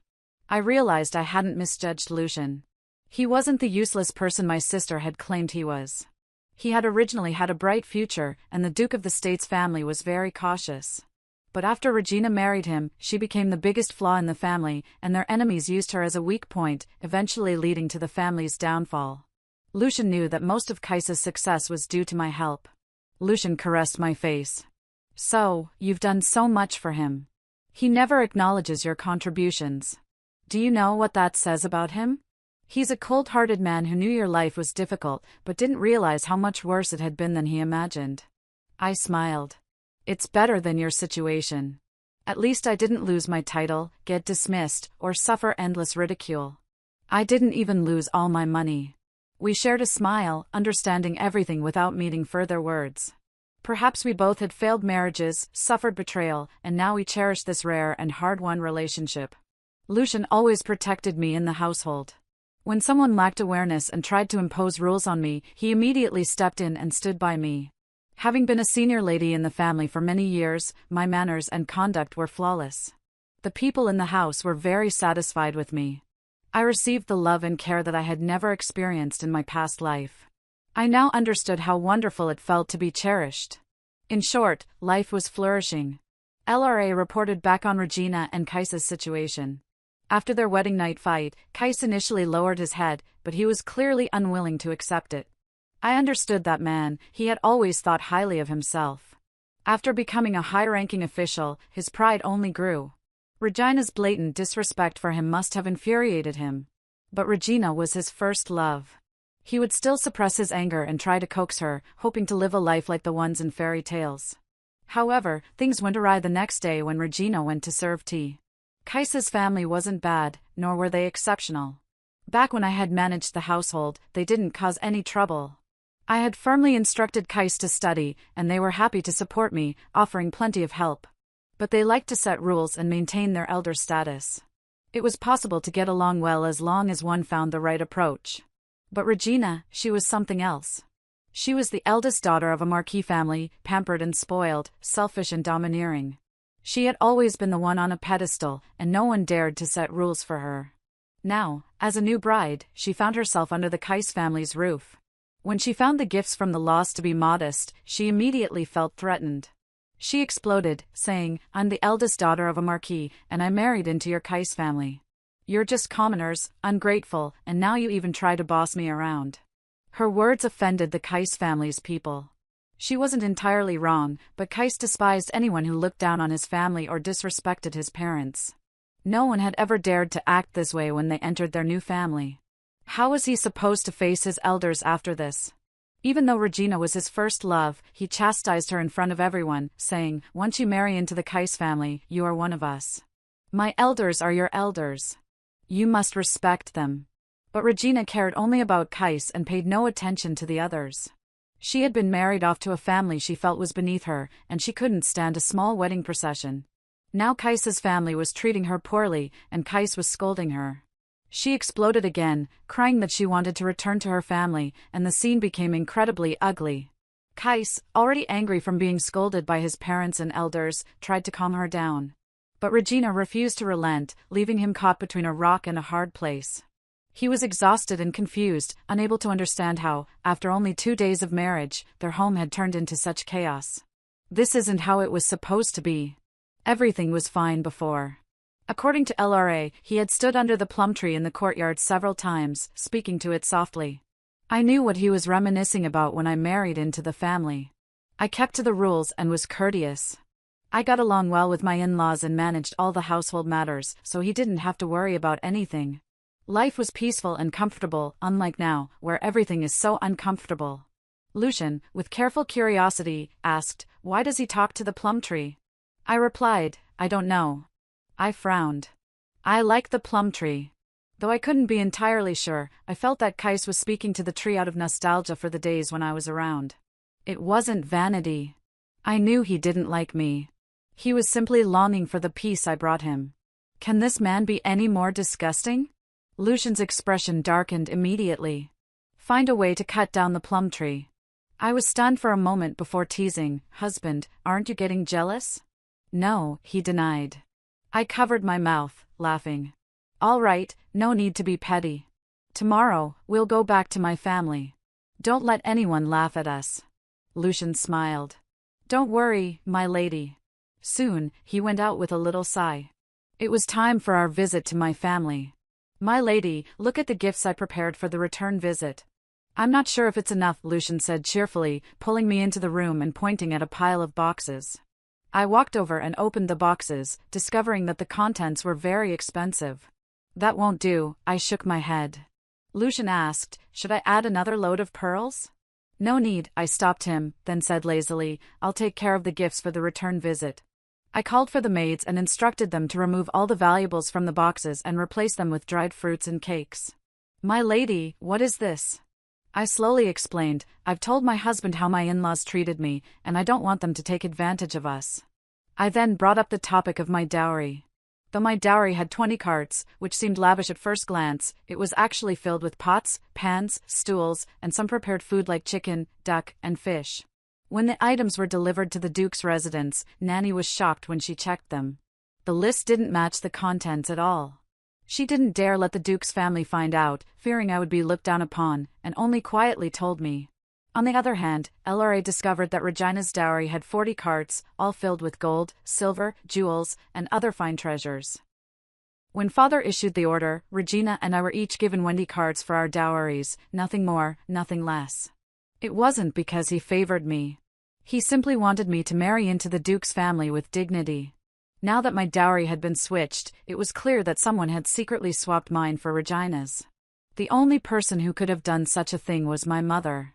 I realized I hadn't misjudged Lucian. He wasn't the useless person my sister had claimed he was. He had originally had a bright future, and the Duke of the State's family was very cautious. But after Regina married him, she became the biggest flaw in the family, and their enemies used her as a weak point, eventually leading to the family's downfall. Lucian knew that most of Kais's success was due to my help. Lucian caressed my face. "So, you've done so much for him. He never acknowledges your contributions. Do you know what that says about him? He's a cold-hearted man who knew your life was difficult, but didn't realize how much worse it had been than he imagined." I smiled. "It's better than your situation. At least I didn't lose my title, get dismissed, or suffer endless ridicule. I didn't even lose all my money." We shared a smile, understanding everything without needing further words. Perhaps we both had failed marriages, suffered betrayal, and now we cherished this rare and hard-won relationship. Lucian always protected me in the household. When someone lacked awareness and tried to impose rules on me, he immediately stepped in and stood by me. Having been a senior lady in the family for many years, my manners and conduct were flawless. The people in the house were very satisfied with me. I received the love and care that I had never experienced in my past life. I now understood how wonderful it felt to be cherished. In short, life was flourishing. LRA reported back on Regina and Kais's situation. After their wedding night fight, Kais initially lowered his head, but he was clearly unwilling to accept it. I understood that man, he had always thought highly of himself. After becoming a high-ranking official, his pride only grew. Regina's blatant disrespect for him must have infuriated him. But Regina was his first love. He would still suppress his anger and try to coax her, hoping to live a life like the ones in fairy tales. However, things went awry the next day when Regina went to serve tea. Kais's family wasn't bad, nor were they exceptional. Back when I had managed the household, they didn't cause any trouble. I had firmly instructed Kais to study, and they were happy to support me, offering plenty of help. But they liked to set rules and maintain their elder status. It was possible to get along well as long as one found the right approach. But Regina, she was something else. She was the eldest daughter of a marquis family, pampered and spoiled, selfish and domineering. She had always been the one on a pedestal, and no one dared to set rules for her. Now, as a new bride, she found herself under the Kais family's roof. When she found the gifts from the lost to be modest, she immediately felt threatened. She exploded, saying, "I'm the eldest daughter of a marquis, and I married into your Kais family. You're just commoners, ungrateful, and now you even try to boss me around." Her words offended the Kais family's people. She wasn't entirely wrong, but Kais despised anyone who looked down on his family or disrespected his parents. No one had ever dared to act this way when they entered their new family. How was he supposed to face his elders after this? Even though Regina was his first love, he chastised her in front of everyone, saying, "Once you marry into the Kais family, you are one of us. My elders are your elders. You must respect them." But Regina cared only about Kais and paid no attention to the others. She had been married off to a family she felt was beneath her, and she couldn't stand a small wedding procession. Now Kais's family was treating her poorly, and Kais was scolding her. She exploded again, crying that she wanted to return to her family, and the scene became incredibly ugly. Kais, already angry from being scolded by his parents and elders, tried to calm her down. But Regina refused to relent, leaving him caught between a rock and a hard place. He was exhausted and confused, unable to understand how, after only 2 days of marriage, their home had turned into such chaos. This isn't how it was supposed to be. Everything was fine before. According to LRA, he had stood under the plum tree in the courtyard several times, speaking to it softly. I knew what he was reminiscing about when I married into the family. I kept to the rules and was courteous. I got along well with my in-laws and managed all the household matters, so he didn't have to worry about anything. Life was peaceful and comfortable, unlike now, where everything is so uncomfortable. Lucian, with careful curiosity, asked, "Why does he talk to the plum tree?" I replied, "I don't know." I frowned. I like the plum tree. Though I couldn't be entirely sure, I felt that Kais was speaking to the tree out of nostalgia for the days when I was around. It wasn't vanity. I knew he didn't like me. He was simply longing for the peace I brought him. Can this man be any more disgusting? Lucian's expression darkened immediately. Find a way to cut down the plum tree. I was stunned for a moment before teasing, "Husband, aren't you getting jealous?" "No," he denied. I covered my mouth, laughing. "All right, no need to be petty. Tomorrow, we'll go back to my family. Don't let anyone laugh at us." Lucian smiled. "Don't worry, my lady." Soon, he went out with a little sigh. It was time for our visit to my family. "My lady, look at the gifts I prepared for the return visit." "I'm not sure if it's enough," Lucian said cheerfully, pulling me into the room and pointing at a pile of boxes. I walked over and opened the boxes, discovering that the contents were very expensive. "That won't do," I shook my head. Lucian asked, "Should I add another load of pearls?" "No need," I stopped him, then said lazily, "I'll take care of the gifts for the return visit." I called for the maids and instructed them to remove all the valuables from the boxes and replace them with dried fruits and cakes. "My lady, what is this?" I slowly explained, "I've told my husband how my in-laws treated me, and I don't want them to take advantage of us." I then brought up the topic of my dowry. Though my dowry had 20 carts, which seemed lavish at first glance, it was actually filled with pots, pans, stools, and some prepared food like chicken, duck, and fish. When the items were delivered to the Duke's residence, Nanny was shocked when she checked them. The list didn't match the contents at all. She didn't dare let the Duke's family find out, fearing I would be looked down upon, and only quietly told me. On the other hand, LRA discovered that Regina's dowry had 40 carts, all filled with gold, silver, jewels, and other fine treasures. When father issued the order, Regina and I were each given 20 carts for our dowries, nothing more, nothing less. It wasn't because he favored me. He simply wanted me to marry into the Duke's family with dignity. Now that my dowry had been switched, it was clear that someone had secretly swapped mine for Regina's. The only person who could have done such a thing was my mother.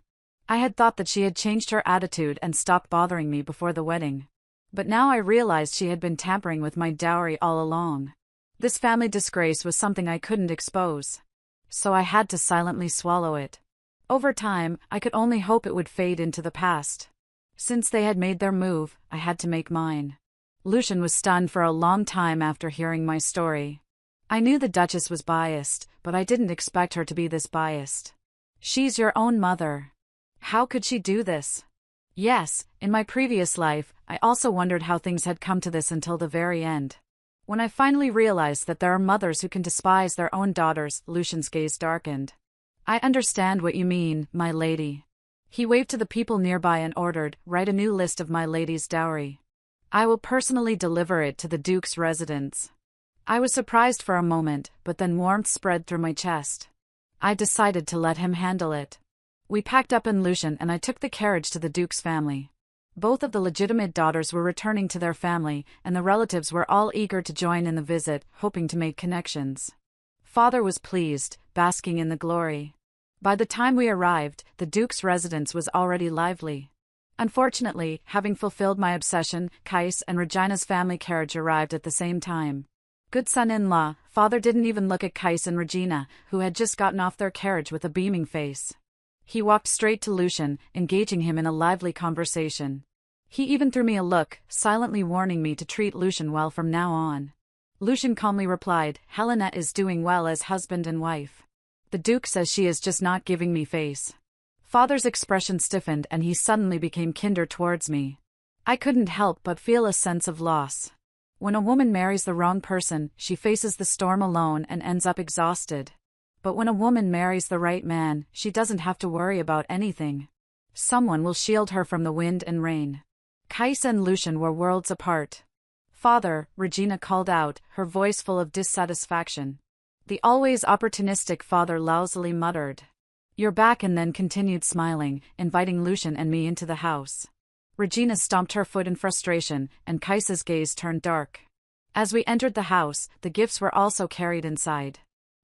I had thought that she had changed her attitude and stopped bothering me before the wedding. But now I realized she had been tampering with my dowry all along. This family disgrace was something I couldn't expose. So I had to silently swallow it. Over time, I could only hope it would fade into the past. Since they had made their move, I had to make mine. Lucian was stunned for a long time after hearing my story. I knew the Duchess was biased, but I didn't expect her to be this biased. She's your own mother. How could she do this? Yes, in my previous life, I also wondered how things had come to this until the very end. When I finally realized that there are mothers who can despise their own daughters, Lucian's gaze darkened. I understand what you mean, my lady. He waved to the people nearby and ordered, "Write a new list of my lady's dowry. I will personally deliver it to the Duke's residence." I was surprised for a moment, but then warmth spread through my chest. I decided to let him handle it. We packed up in Lucian and I took the carriage to the Duke's family. Both of the legitimate daughters were returning to their family, and the relatives were all eager to join in the visit, hoping to make connections. Father was pleased, basking in the glory. By the time we arrived, the Duke's residence was already lively. Unfortunately, having fulfilled my obsession, Kais and Regina's family carriage arrived at the same time. Good son-in-law, father didn't even look at Kais and Regina, who had just gotten off their carriage with a beaming face. He walked straight to Lucian, engaging him in a lively conversation. He even threw me a look, silently warning me to treat Lucian well from now on. Lucian calmly replied, "Helena is doing well as husband and wife. The Duke says she is just not giving me face." Father's expression stiffened and he suddenly became kinder towards me. I couldn't help but feel a sense of loss. When a woman marries the wrong person, she faces the storm alone and ends up exhausted. But when a woman marries the right man, she doesn't have to worry about anything. Someone will shield her from the wind and rain. Kais and Lucian were worlds apart. "Father," Regina called out, her voice full of dissatisfaction. The always opportunistic father lousily muttered, "You're back," and then continued smiling, inviting Lucian and me into the house. Regina stomped her foot in frustration, and Kais's gaze turned dark. As we entered the house, the gifts were also carried inside.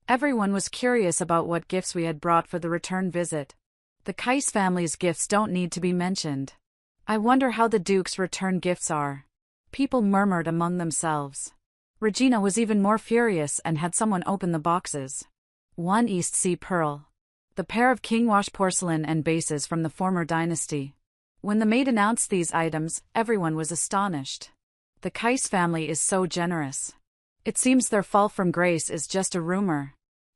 Everyone was curious about what gifts we had brought for the return visit. The Kais family's gifts don't need to be mentioned. I wonder how the Duke's return gifts are. People murmured among themselves. Regina was even more furious and had someone open the boxes. One East Sea pearl. The pair of kingwash porcelain and vases from the former dynasty. When the maid announced these items, everyone was astonished. The Kais family is so generous. It seems their fall from grace is just a rumor.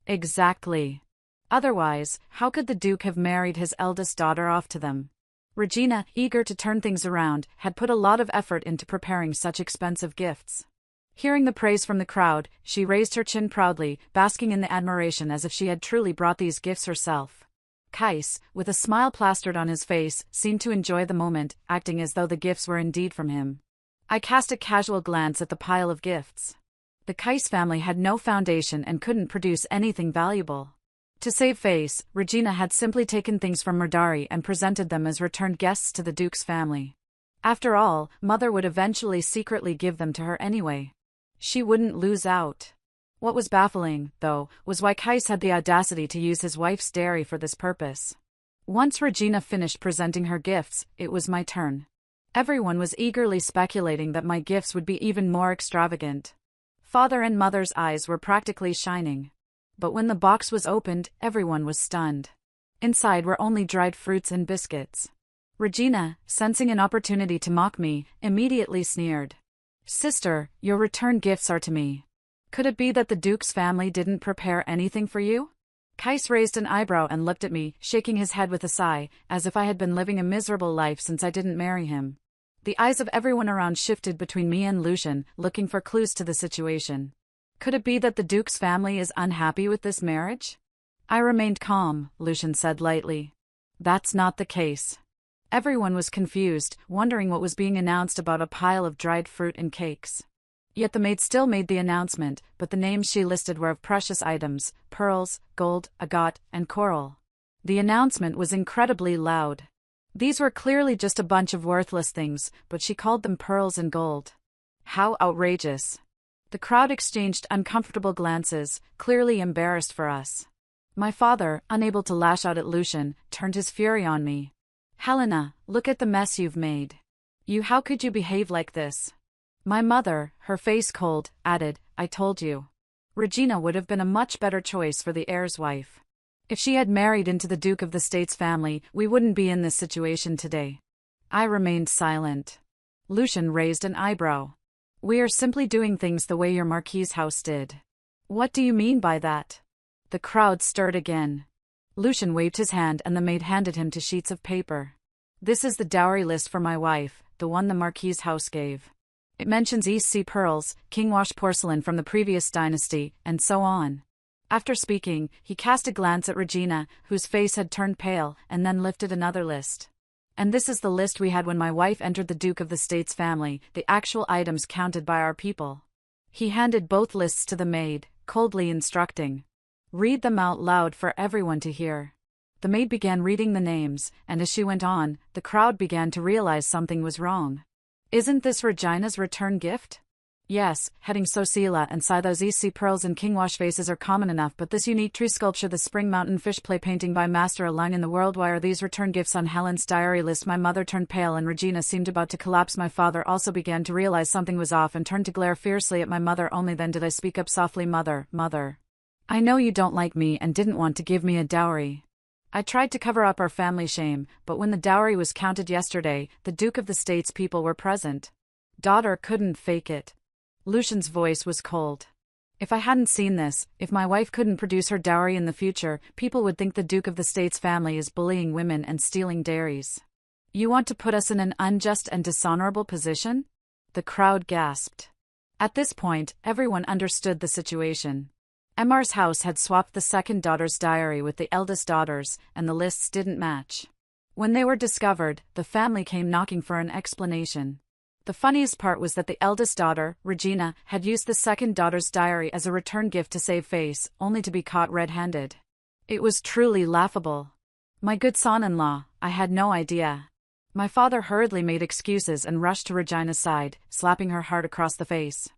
Exactly. Otherwise, how could the Duke have married his eldest daughter off to them? Regina, eager to turn things around, had put a lot of effort into preparing such expensive gifts. Hearing the praise from the crowd, she raised her chin proudly, basking in the admiration as if she had truly brought these gifts herself. Kais, with a smile plastered on his face, seemed to enjoy the moment, acting as though the gifts were indeed from him. I cast a casual glance at the pile of gifts. The Kais family had no foundation and couldn't produce anything valuable. To save face, Regina had simply taken things from Murdari and presented them as returned guests to the Duke's family. After all, Mother would eventually secretly give them to her anyway. She wouldn't lose out. What was baffling, though, was why Kais had the audacity to use his wife's dairy for this purpose. Once Regina finished presenting her gifts, it was my turn. Everyone was eagerly speculating that my gifts would be even more extravagant. Father and Mother's eyes were practically shining. But when the box was opened, everyone was stunned. Inside were only dried fruits and biscuits. Regina, sensing an opportunity to mock me, immediately sneered. "Sister, your return gifts are to me. Could it be that the Duke's family didn't prepare anything for you?" Kais raised an eyebrow and looked at me, shaking his head with a sigh, as if I had been living a miserable life since I didn't marry him. The eyes of everyone around shifted between me and Lucian, looking for clues to the situation. Could it be that the Duke's family is unhappy with this marriage? I remained calm, Lucian said lightly. That's not the case. Everyone was confused, wondering what was being announced about a pile of dried fruit and cakes. Yet the maid still made the announcement, but the names she listed were of precious items: pearls, gold, agate, and coral. The announcement was incredibly loud. These were clearly just a bunch of worthless things, but she called them pearls and gold. How outrageous. The crowd exchanged uncomfortable glances, clearly embarrassed for us. My father, unable to lash out at Lucian, turned his fury on me. "Helena, look at the mess you've made. How could you behave like this?" My mother, her face cold, added, "I told you. Regina would have been a much better choice for the heir's wife. If she had married into the Duke of the State's family, we wouldn't be in this situation today." I remained silent. Lucian raised an eyebrow. "We are simply doing things the way your Marquis's house did." "What do you mean by that?" The crowd stirred again. Lucian waved his hand and the maid handed him 2 sheets of paper. "This is the dowry list for my wife, the one the Marquis's house gave. It mentions East Sea pearls, kingwash porcelain from the previous dynasty, and so on." After speaking, he cast a glance at Regina, whose face had turned pale, and then lifted another list. "And this is the list we had when my wife entered the Duke of the State's family, the actual items counted by our people." He handed both lists to the maid, coldly instructing, "Read them out loud for everyone to hear." The maid began reading the names, and as she went on, the crowd began to realize something was wrong. "Isn't this Regina's return gift?" Yes, heading Sosila and Sai those East Sea pearls and kingwash vases are common enough, but this unique tree sculpture, the Spring Mountain fish play painting by Master An Lin in the world, why are these return gifts on Helen's diary list? My mother turned pale and Regina seemed about to collapse. My father also began to realize something was off and turned to glare fiercely at my mother. Only then did I speak up softly. Mother, I know you don't like me and didn't want to give me a dowry. I tried to cover up our family shame, but when the dowry was counted yesterday, the Duke of the State's people were present. Daughter couldn't fake it. Lucian's voice was cold. If I hadn't seen this, if my wife couldn't produce her dowry in the future, people would think the Duke of the State's family is bullying women and stealing dairies. You want to put us in an unjust and dishonorable position? The crowd gasped. At this point, everyone understood the situation. Emar's house had swapped the second daughter's diary with the eldest daughter's, and the lists didn't match. When they were discovered, the family came knocking for an explanation. The funniest part was that the eldest daughter, Regina, had used the second daughter's diary as a return gift to save face, only to be caught red-handed. It was truly laughable. My good son-in-law, I had no idea. My father hurriedly made excuses and rushed to Regina's side, slapping her hard across the face.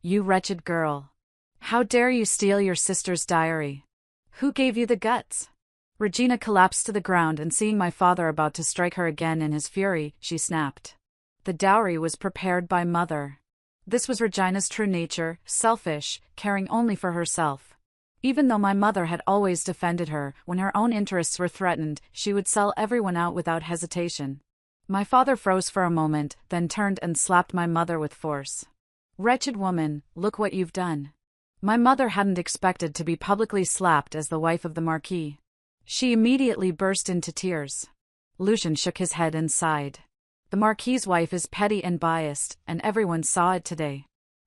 You wretched girl. How dare you steal your sister's diary? Who gave you the guts? Regina collapsed to the ground, and seeing my father about to strike her again in his fury, she snapped. The dowry was prepared by mother. This was Regina's true nature, selfish, caring only for herself. Even though my mother had always defended her, when her own interests were threatened, she would sell everyone out without hesitation. My father froze for a moment, then turned and slapped my mother with force. Wretched woman, look what you've done. My mother hadn't expected to be publicly slapped as the wife of the Marquis. She immediately burst into tears. Lucian shook his head and sighed. The Marquis's wife is petty and biased, and everyone saw it today.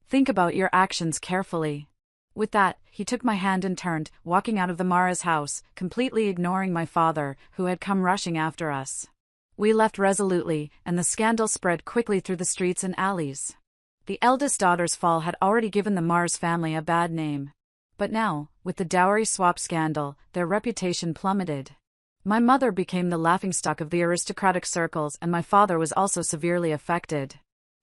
Think about your actions carefully. With that, he took my hand and turned, walking out of the Mara's house, completely ignoring my father, who had come rushing after us. We left resolutely, and the scandal spread quickly through the streets and alleys. The eldest daughter's fall had already given the Mars family a bad name. But now, with the dowry swap scandal, their reputation plummeted. My mother became the laughingstock of the aristocratic circles, and my father was also severely affected.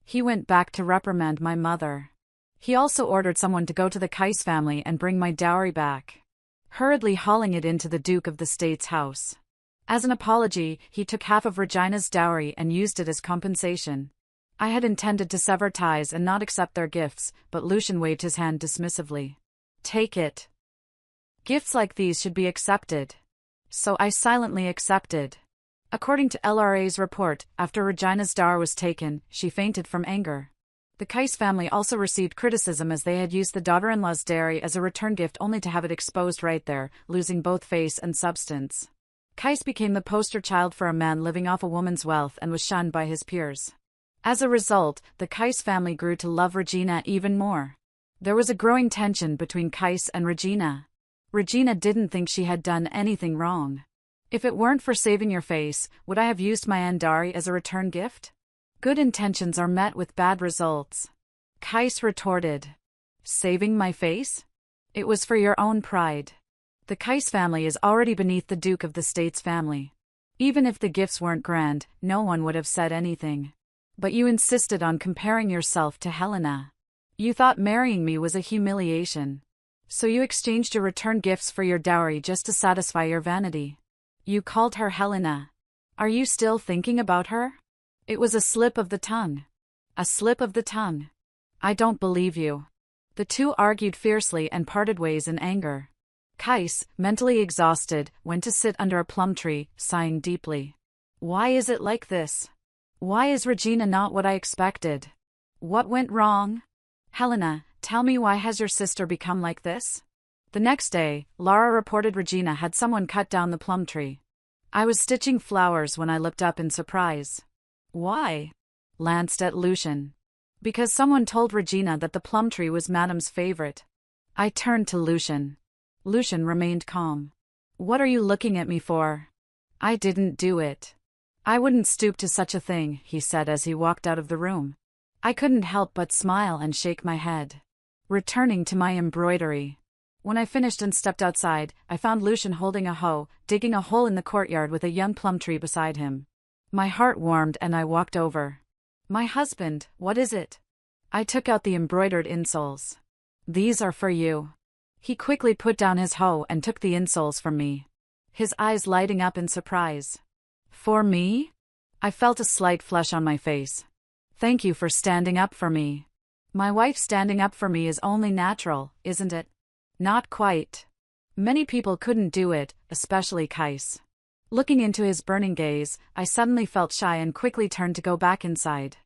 He went back to reprimand my mother. He also ordered someone to go to the Kais family and bring my dowry back, hurriedly hauling it into the Duke of the State's house. As an apology, he took half of Regina's dowry and used it as compensation. I had intended to sever ties and not accept their gifts, but Lucian waved his hand dismissively. Take it. Gifts like these should be accepted. So I silently accepted. According to LRA's report, after Regina's dowry was taken, she fainted from anger. The Kais family also received criticism as they had used the daughter-in-law's dowry as a return gift only to have it exposed right there, losing both face and substance. Kais became the poster child for a man living off a woman's wealth and was shunned by his peers. As a result, the Kais family grew to love Regina even more. There was a growing tension between Kais and Regina. Regina didn't think she had done anything wrong. If it weren't for saving your face, would I have used my dowry as a return gift? Good intentions are met with bad results. Kais retorted. Saving my face? It was for your own pride. The Kais family is already beneath the Duke of the State's family. Even if the gifts weren't grand, no one would have said anything. But you insisted on comparing yourself to Helena. You thought marrying me was a humiliation. So you exchanged your return gifts for your dowry just to satisfy your vanity. You called her Helena. Are you still thinking about her? It was a slip of the tongue. A slip of the tongue. I don't believe you. The two argued fiercely and parted ways in anger. Kais, mentally exhausted, went to sit under a plum tree, sighing deeply. Why is it like this? Why is Regina not what I expected? What went wrong? Helena, tell me, why has your sister become like this? The next day, Lara reported Regina had someone cut down the plum tree. I was stitching flowers when I looked up in surprise. Why? Glanced at Lucian. Because someone told Regina that the plum tree was Madame's favorite. I turned to Lucian. Lucian remained calm. What are you looking at me for? I didn't do it. I wouldn't stoop to such a thing, he said as he walked out of the room. I couldn't help but smile and shake my head. Returning to my embroidery. When I finished and stepped outside, I found Lucian holding a hoe, digging a hole in the courtyard with a young plum tree beside him. My heart warmed and I walked over. My husband, what is it? I took out the embroidered insoles. These are for you. He quickly put down his hoe and took the insoles from me, his eyes lighting up in surprise. For me? I felt a slight flush on my face. Thank you for standing up for me. My wife standing up for me is only natural, isn't it? Not quite. Many people couldn't do it, especially Kais. Looking into his burning gaze, I suddenly felt shy and quickly turned to go back inside.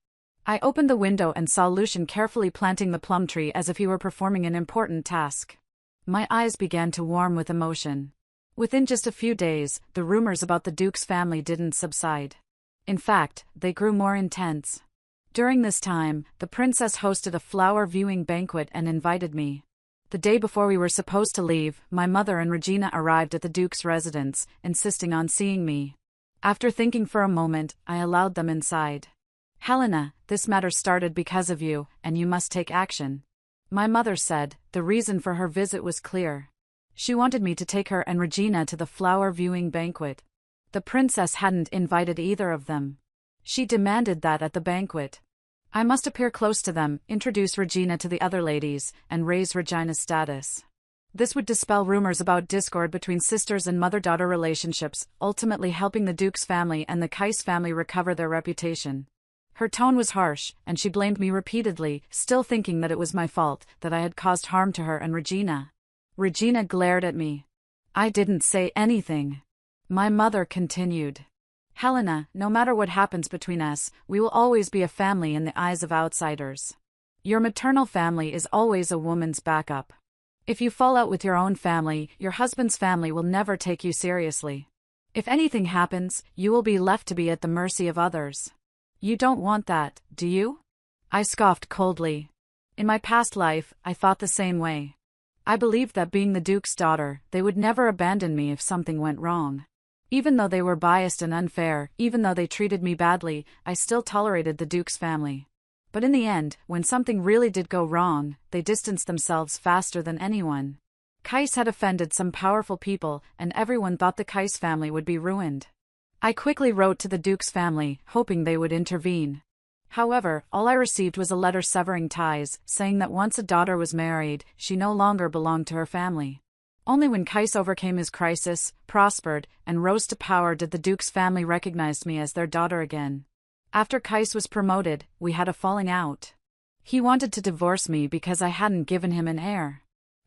I opened the window and saw Lucian carefully planting the plum tree as if he were performing an important task. My eyes began to warm with emotion. Within just a few days, the rumors about the Duke's family didn't subside. In fact, they grew more intense. During this time, the princess hosted a flower viewing banquet and invited me. The day before we were supposed to leave, my mother and Regina arrived at the Duke's residence, insisting on seeing me. After thinking for a moment, I allowed them inside. Helena, this matter started because of you, and you must take action. My mother said. The reason for her visit was clear. She wanted me to take her and Regina to the flower viewing banquet. The princess hadn't invited either of them. She demanded that at the banquet, I must appear close to them, introduce Regina to the other ladies, and raise Regina's status. This would dispel rumors about discord between sisters and mother-daughter relationships, ultimately helping the Duke's family and the Kais family recover their reputation. Her tone was harsh, and she blamed me repeatedly, still thinking that it was my fault, that I had caused harm to her and Regina. Regina glared at me. I didn't say anything. My mother continued. Helena, no matter what happens between us, we will always be a family in the eyes of outsiders. Your maternal family is always a woman's backup. If you fall out with your own family, your husband's family will never take you seriously. If anything happens, you will be left to be at the mercy of others. You don't want that, do you? I scoffed coldly. In my past life, I thought the same way. I believed that being the Duke's daughter, they would never abandon me if something went wrong. Even though they were biased and unfair, even though they treated me badly, I still tolerated the Duke's family. But in the end, when something really did go wrong, they distanced themselves faster than anyone. Kais had offended some powerful people, and everyone thought the Kais family would be ruined. I quickly wrote to the Duke's family, hoping they would intervene. However, all I received was a letter severing ties, saying that once a daughter was married, she no longer belonged to her family. Only when Kais overcame his crisis, prospered, and rose to power did the Duke's family recognize me as their daughter again. After Kais was promoted, we had a falling out. He wanted to divorce me because I hadn't given him an heir.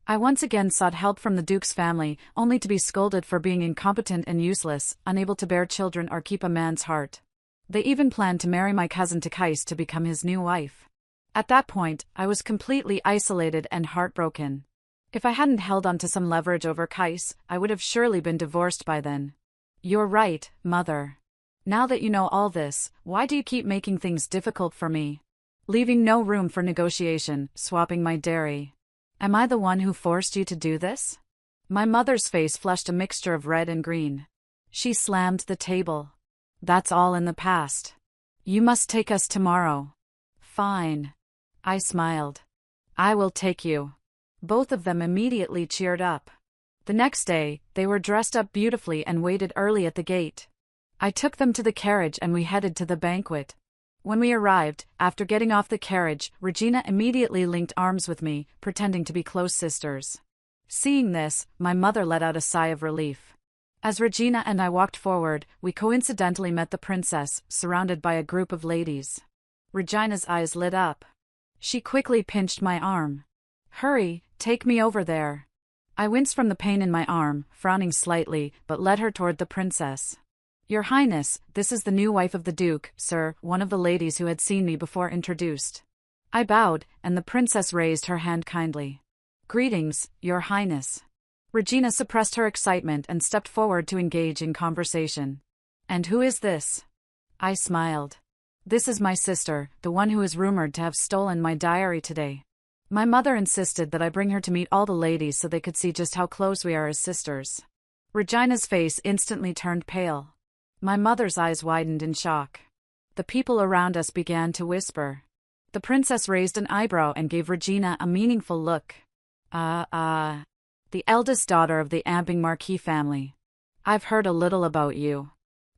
I once again sought help from the Duke's family, only to be scolded for being incompetent and useless, unable to bear children or keep a man's heart. They even planned to marry my cousin to Kais to become his new wife. At that point, I was completely isolated and heartbroken. If I hadn't held on to some leverage over Kais, I would have surely been divorced by then. You're right, Mother. Now that you know all this, why do you keep making things difficult for me? Leaving no room for negotiation, swapping my dairy. Am I the one who forced you to do this? My mother's face flushed a mixture of red and green. She slammed the table. That's all in the past. You must take us tomorrow. Fine. I smiled. I will take you. Both of them immediately cheered up. The next day, they were dressed up beautifully and waited early at the gate. I took them to the carriage and we headed to the banquet. When we arrived, after getting off the carriage, Regina immediately linked arms with me, pretending to be close sisters. Seeing this, my mother let out a sigh of relief. As Regina and I walked forward, we coincidentally met the princess, surrounded by a group of ladies. Regina's eyes lit up. She quickly pinched my arm. Hurry, take me over there. I winced from the pain in my arm, frowning slightly, but led her toward the princess. Your Highness, this is the new wife of the Duke, sir, one of the ladies who had seen me before introduced. I bowed, and the princess raised her hand kindly. Greetings, Your Highness. Regina suppressed her excitement and stepped forward to engage in conversation. And who is this? I smiled. This is my sister, the one who is rumored to have stolen my diary today. My mother insisted that I bring her to meet all the ladies so they could see just how close we are as sisters. Regina's face instantly turned pale. My mother's eyes widened in shock. The people around us began to whisper. The princess raised an eyebrow and gave Regina a meaningful look. The eldest daughter of the Ambing Marquis family. I've heard a little about you.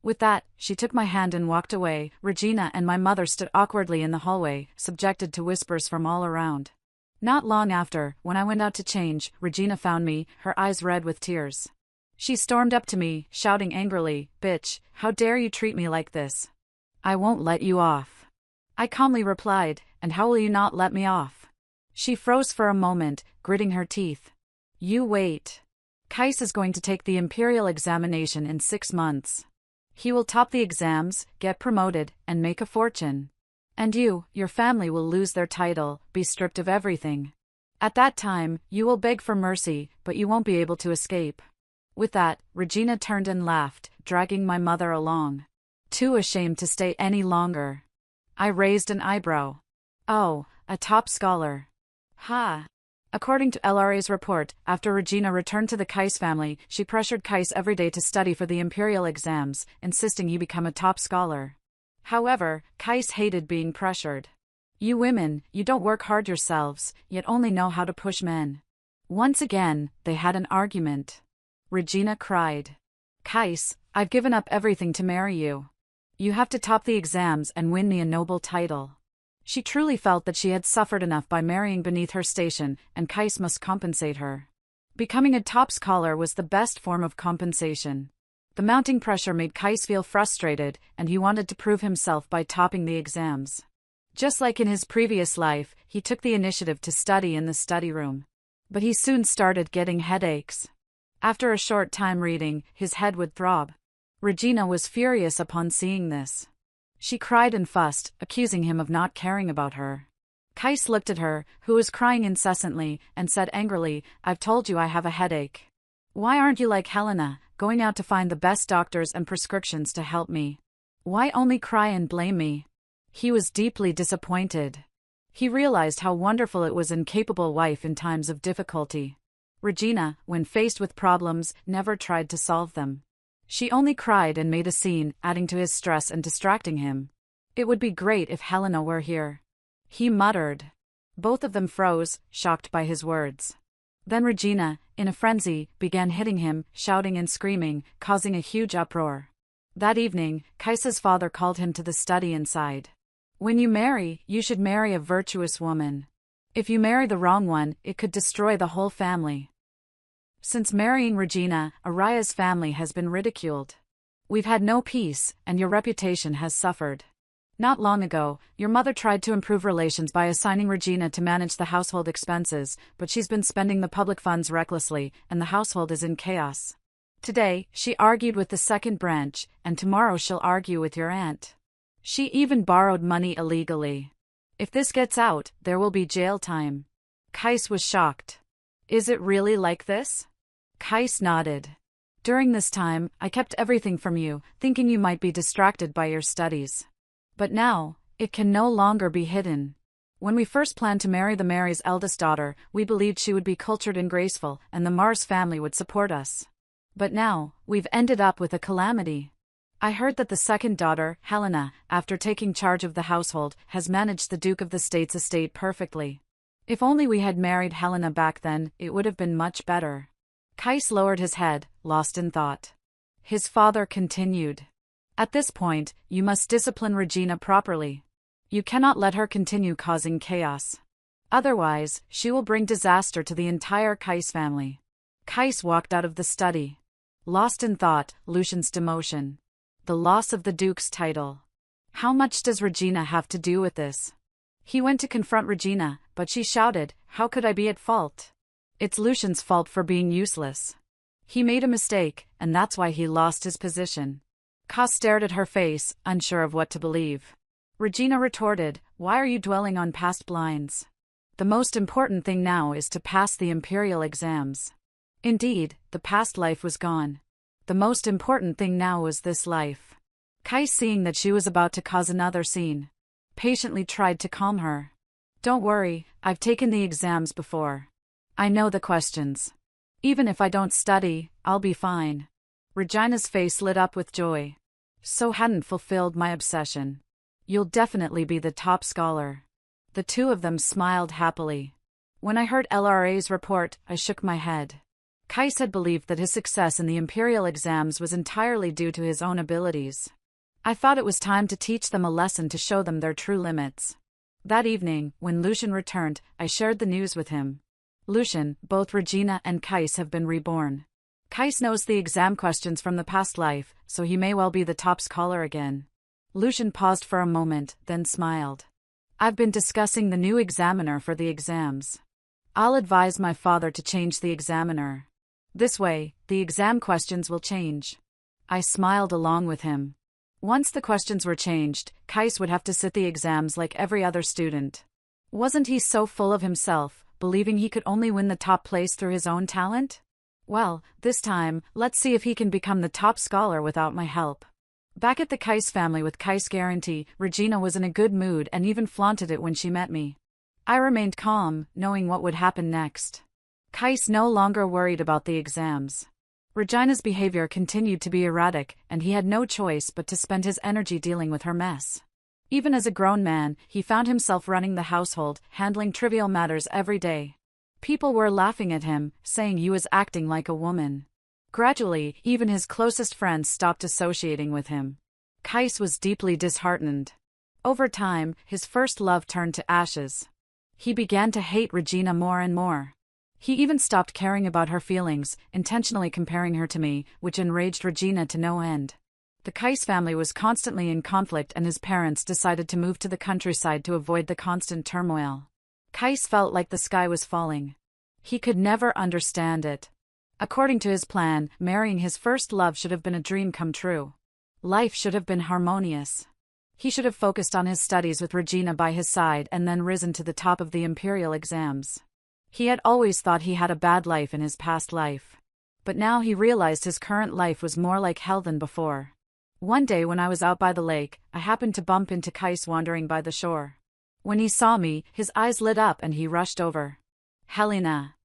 With that, she took my hand and walked away. Regina and my mother stood awkwardly in the hallway, subjected to whispers from all around. Not long after, when I went out to change, Regina found me, her eyes red with tears. She stormed up to me, shouting angrily, "Bitch, how dare you treat me like this? I won't let you off." I calmly replied, "And how will you not let me off?" She froze for a moment, gritting her teeth. "You wait. Kais is going to take the imperial examination in 6 months. He will top the exams, get promoted, and make a fortune. And you, your family will lose their title, be stripped of everything. At that time, you will beg for mercy, but you won't be able to escape." With that, Regina turned and laughed, dragging my mother along. Too ashamed to stay any longer. I raised an eyebrow. "Oh, a top scholar. Ha." According to LRA's report, after Regina returned to the Kais family, she pressured Kais every day to study for the imperial exams, insisting he become a top scholar. However, Kais hated being pressured. "You women, you don't work hard yourselves, yet only know how to push men." Once again, they had an argument. Regina cried. "Kais, I've given up everything to marry you. You have to top the exams and win me a noble title." She truly felt that she had suffered enough by marrying beneath her station, and Kais must compensate her. Becoming a top scholar was the best form of compensation. The mounting pressure made Kais feel frustrated, and he wanted to prove himself by topping the exams. Just like in his previous life, he took the initiative to study in the study room. But he soon started getting headaches. After a short time reading, his head would throb. Regina was furious upon seeing this. She cried and fussed, accusing him of not caring about her. Kais looked at her, who was crying incessantly, and said angrily, "I've told you I have a headache. Why aren't you like Helena, going out to find the best doctors and prescriptions to help me? Why only cry and blame me?" He was deeply disappointed. He realized how wonderful it was an capable wife in times of difficulty. Regina, when faced with problems, never tried to solve them. She only cried and made a scene, adding to his stress and distracting him. "It would be great if Helena were here," he muttered. Both of them froze, shocked by his words. Then Regina, in a frenzy, began hitting him, shouting and screaming, causing a huge uproar. That evening, Kais's father called him to the study inside. "When you marry, you should marry a virtuous woman. If you marry the wrong one, it could destroy the whole family. Since marrying Regina, Araya's family has been ridiculed. We've had no peace, and your reputation has suffered. Not long ago, your mother tried to improve relations by assigning Regina to manage the household expenses, but she's been spending the public funds recklessly, and the household is in chaos. Today, she argued with the second branch, and tomorrow she'll argue with your aunt. She even borrowed money illegally. If this gets out, there will be jail time." Kais was shocked. "Is it really like this?" Kais nodded. "During this time, I kept everything from you, thinking you might be distracted by your studies. But now, it can no longer be hidden. When we first planned to marry the Mary's eldest daughter, we believed she would be cultured and graceful, and the Mars family would support us. But now, we've ended up with a calamity. I heard that the second daughter, Helena, after taking charge of the household, has managed the Duke of the State's estate perfectly. If only we had married Helena back then, it would have been much better." Kais lowered his head, lost in thought. His father continued. "At this point, you must discipline Regina properly. You cannot let her continue causing chaos. Otherwise, she will bring disaster to the entire Kais family." Kais walked out of the study. Lost in thought, Lucian's demotion. The loss of the Duke's title. How much does Regina have to do with this? He went to confront Regina, but she shouted, "How could I be at fault? It's Lucian's fault for being useless. He made a mistake, and that's why he lost his position." Ka stared at her face, unsure of what to believe. Regina retorted, "Why are you dwelling on past blinds? The most important thing now is to pass the imperial exams." Indeed, the past life was gone. The most important thing now was this life. Kai, seeing that she was about to cause another scene, patiently tried to calm her. "Don't worry, I've taken the exams before. I know the questions. Even if I don't study, I'll be fine." Regina's face lit up with joy. "So hadn't fulfilled my obsession. You'll definitely be the top scholar." The two of them smiled happily. When I heard LRA's report, I shook my head. Kais had believed that his success in the imperial exams was entirely due to his own abilities. I thought it was time to teach them a lesson to show them their true limits. That evening, when Lucian returned, I shared the news with him. Lucian, both Regina and Kais have been reborn. Kais knows the exam questions from the past life, so he may well be the top scholar again. Lucian paused for a moment, then smiled. I've been discussing the new examiner for the exams. I'll advise my father to change the examiner. This way, the exam questions will change. I smiled along with him. Once the questions were changed, Kais would have to sit the exams like every other student. Wasn't he so full of himself, believing he could only win the top place through his own talent? Well, this time, let's see if he can become the top scholar without my help. Back at the Kais family with Kais guarantee, Regina was in a good mood and even flaunted it when she met me. I remained calm, knowing what would happen next. Kais no longer worried about the exams. Regina's behavior continued to be erratic, and he had no choice but to spend his energy dealing with her mess. Even as a grown man, he found himself running the household, handling trivial matters every day. People were laughing at him, saying he was acting like a woman. Gradually, even his closest friends stopped associating with him. Kais was deeply disheartened. Over time, his first love turned to ashes. He began to hate Regina more and more. He even stopped caring about her feelings, intentionally comparing her to me, which enraged Regina to no end. The Kais family was constantly in conflict, and his parents decided to move to the countryside to avoid the constant turmoil. Kais felt like the sky was falling. He could never understand it. According to his plan, marrying his first love should have been a dream come true. Life should have been harmonious. He should have focused on his studies with Regina by his side and then risen to the top of the imperial exams. He had always thought he had a bad life in his past life. But now he realized his current life was more like hell than before. One day when I was out by the lake, I happened to bump into Kais wandering by the shore. When he saw me, his eyes lit up and he rushed over. Helena.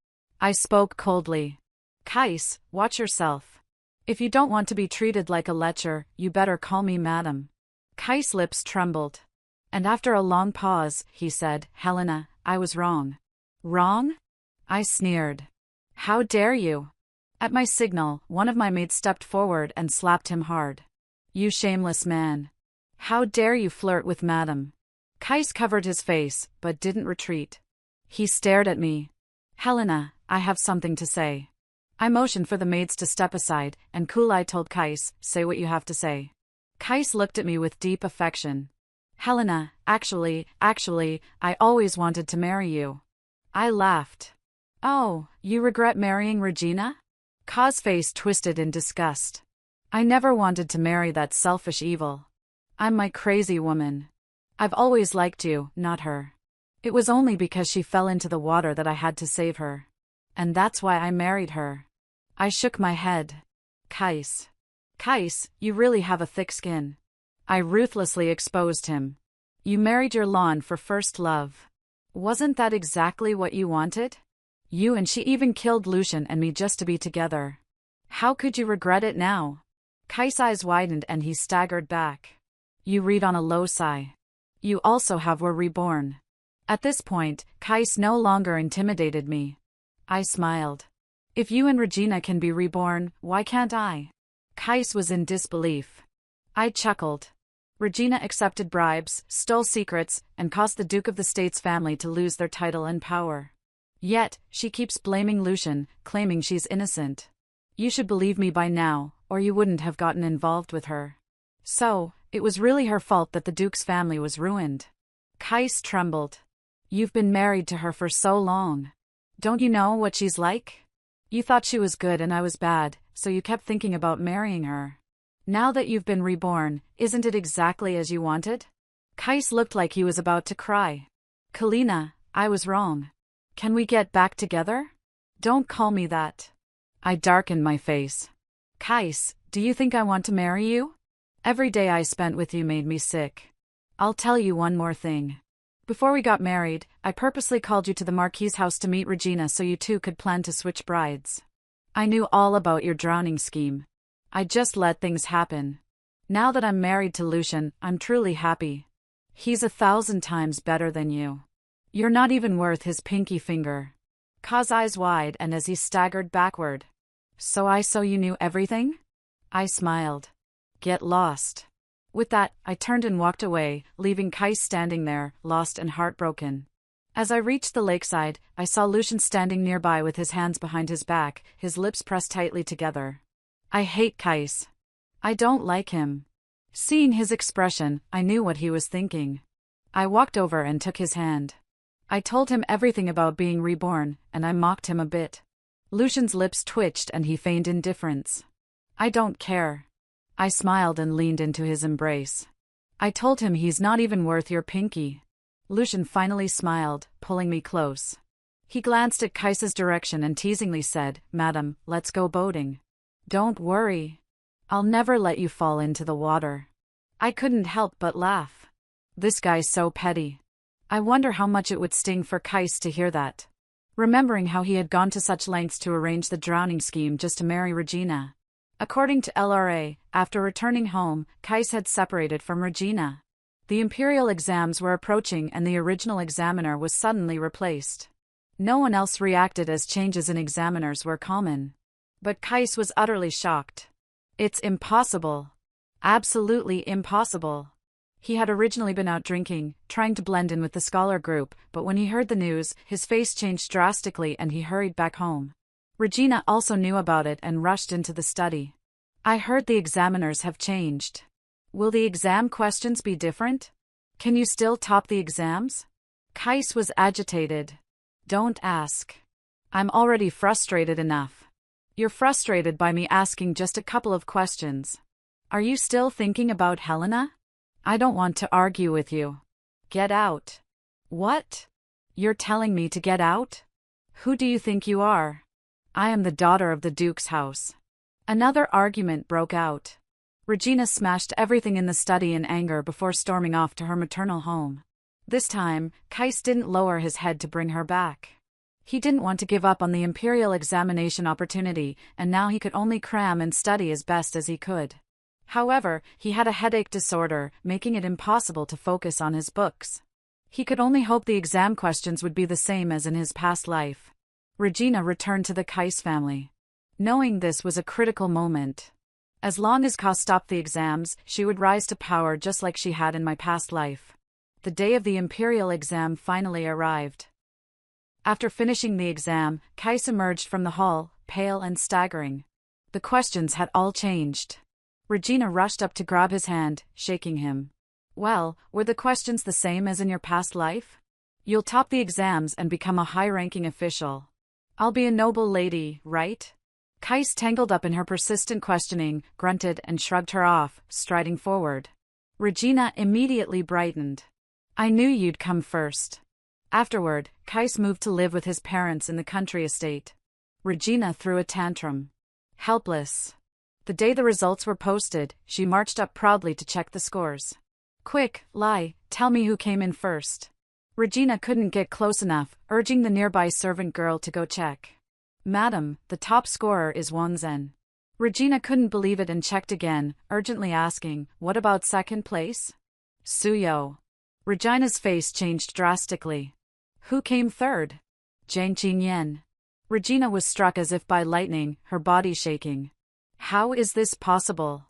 I spoke coldly. Kais, watch yourself. If you don't want to be treated like a lecher, you better call me madam. Kais' lips trembled. And after a long pause, he said, Helena, I was wrong. Wrong? I sneered. How dare you? At my signal, one of my mates stepped forward and slapped him hard. You shameless man. How dare you flirt with madam? Kais covered his face, but didn't retreat. He stared at me. Helena, I have something to say. I motioned for the maids to step aside, and cool-eyed told Kais, say what you have to say. Kais looked at me with deep affection. Helena, actually, I always wanted to marry you. I laughed. Oh, you regret marrying Regina? Kai's face twisted in disgust. I never wanted to marry that selfish evil. I'm my crazy woman. I've always liked you, not her. It was only because she fell into the water that I had to save her. And that's why I married her. I shook my head. Kais, you really have a thick skin. I ruthlessly exposed him. You married your Lan for first love. Wasn't that exactly what you wanted? You and she even killed Lucian and me just to be together. How could you regret it now? Kais' eyes widened and he staggered back. You read on a low sigh. You also were reborn. At this point, Kais no longer intimidated me. I smiled. If you and Regina can be reborn, why can't I? Kais was in disbelief. I chuckled. Regina accepted bribes, stole secrets, and caused the Duke of the State's family to lose their title and power. Yet, she keeps blaming Lucian, claiming she's innocent. You should believe me by now, or you wouldn't have gotten involved with her. So, it was really her fault that the Duke's family was ruined. Kais trembled. You've been married to her for so long. Don't you know what she's like? You thought she was good and I was bad, so you kept thinking about marrying her. Now that you've been reborn, isn't it exactly as you wanted? Kais looked like he was about to cry. Kalina, I was wrong. Can we get back together? Don't call me that. I darkened my face. Kais, do you think I want to marry you? Every day I spent with you made me sick. I'll tell you one more thing. Before we got married, I purposely called you to the Marquis's house to meet Regina so you two could plan to switch brides. I knew all about your drowning scheme. I just let things happen. Now that I'm married to Lucian, I'm truly happy. He's 1,000 times better than you. You're not even worth his pinky finger. Kai's eyes wide and as he staggered backward. So you knew everything? I smiled. Get lost. With that, I turned and walked away, leaving Kais standing there, lost and heartbroken. As I reached the lakeside, I saw Lucian standing nearby with his hands behind his back, his lips pressed tightly together. I hate Kais. I don't like him. Seeing his expression, I knew what he was thinking. I walked over and took his hand. I told him everything about being reborn, and I mocked him a bit. Lucian's lips twitched and he feigned indifference. I don't care. I smiled and leaned into his embrace. I told him he's not even worth your pinky. Lucian finally smiled, pulling me close. He glanced at Kais's direction and teasingly said, "Madam, let's go boating." "Don't worry. I'll never let you fall into the water." I couldn't help but laugh. This guy's so petty. I wonder how much it would sting for Kais to hear that. Remembering how he had gone to such lengths to arrange the drowning scheme just to marry Regina. According to LRA, after returning home, Kais had separated from Regina. The imperial exams were approaching and the original examiner was suddenly replaced. No one else reacted as changes in examiners were common. But Kais was utterly shocked. It's impossible. Absolutely impossible. He had originally been out drinking, trying to blend in with the scholar group, but when he heard the news, his face changed drastically and he hurried back home. Regina also knew about it and rushed into the study. I heard the examiners have changed. Will the exam questions be different? Can you still top the exams? Kais was agitated. Don't ask. I'm already frustrated enough. You're frustrated by me asking just a couple of questions. Are you still thinking about Helena? I don't want to argue with you. Get out. What? You're telling me to get out? Who do you think you are? I am the daughter of the Duke's house. Another argument broke out. Regina smashed everything in the study in anger before storming off to her maternal home. This time, Kais didn't lower his head to bring her back. He didn't want to give up on the imperial examination opportunity, and now he could only cram and study as best as he could. However, he had a headache disorder, making it impossible to focus on his books. He could only hope the exam questions would be the same as in his past life. Regina returned to the Kais family. Knowing this was a critical moment. As long as Ka stopped the exams, she would rise to power just like she had in my past life. The day of the imperial exam finally arrived. After finishing the exam, Kais emerged from the hall, pale and staggering. The questions had all changed. Regina rushed up to grab his hand, shaking him. Well, were the questions the same as in your past life? You'll top the exams and become a high-ranking official. I'll be a noble lady, right? Kais tangled up in her persistent questioning, grunted and shrugged her off, striding forward. Regina immediately brightened. I knew you'd come first. Afterward, Kais moved to live with his parents in the country estate. Regina threw a tantrum. Helpless. The day the results were posted, she marched up proudly to check the scores. Quick, Lai, tell me who came in first. Regina couldn't get close enough, urging the nearby servant girl to go check. Madam, the top scorer is Wanzhen. Regina couldn't believe it and checked again, urgently asking, what about second place? Suyo. Regina's face changed drastically. Who came third? Jiang Qing. Regina was struck as if by lightning, her body shaking. How is this possible?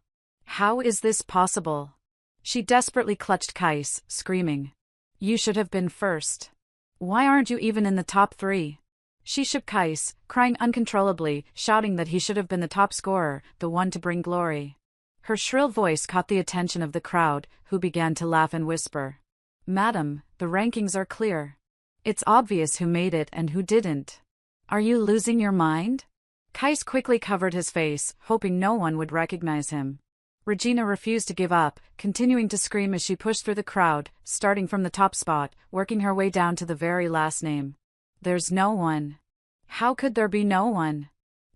How is this possible? She desperately clutched Kais, screaming. You should have been first. Why aren't you even in the top 3? She shook Kais, crying uncontrollably, shouting that he should have been the top scorer, the one to bring glory. Her shrill voice caught the attention of the crowd, who began to laugh and whisper. Madam, the rankings are clear. It's obvious who made it and who didn't. Are you losing your mind? Kais quickly covered his face, hoping no one would recognize him. Regina refused to give up, continuing to scream as she pushed through the crowd, starting from the top spot, working her way down to the very last name. There's no one. How could there be no one?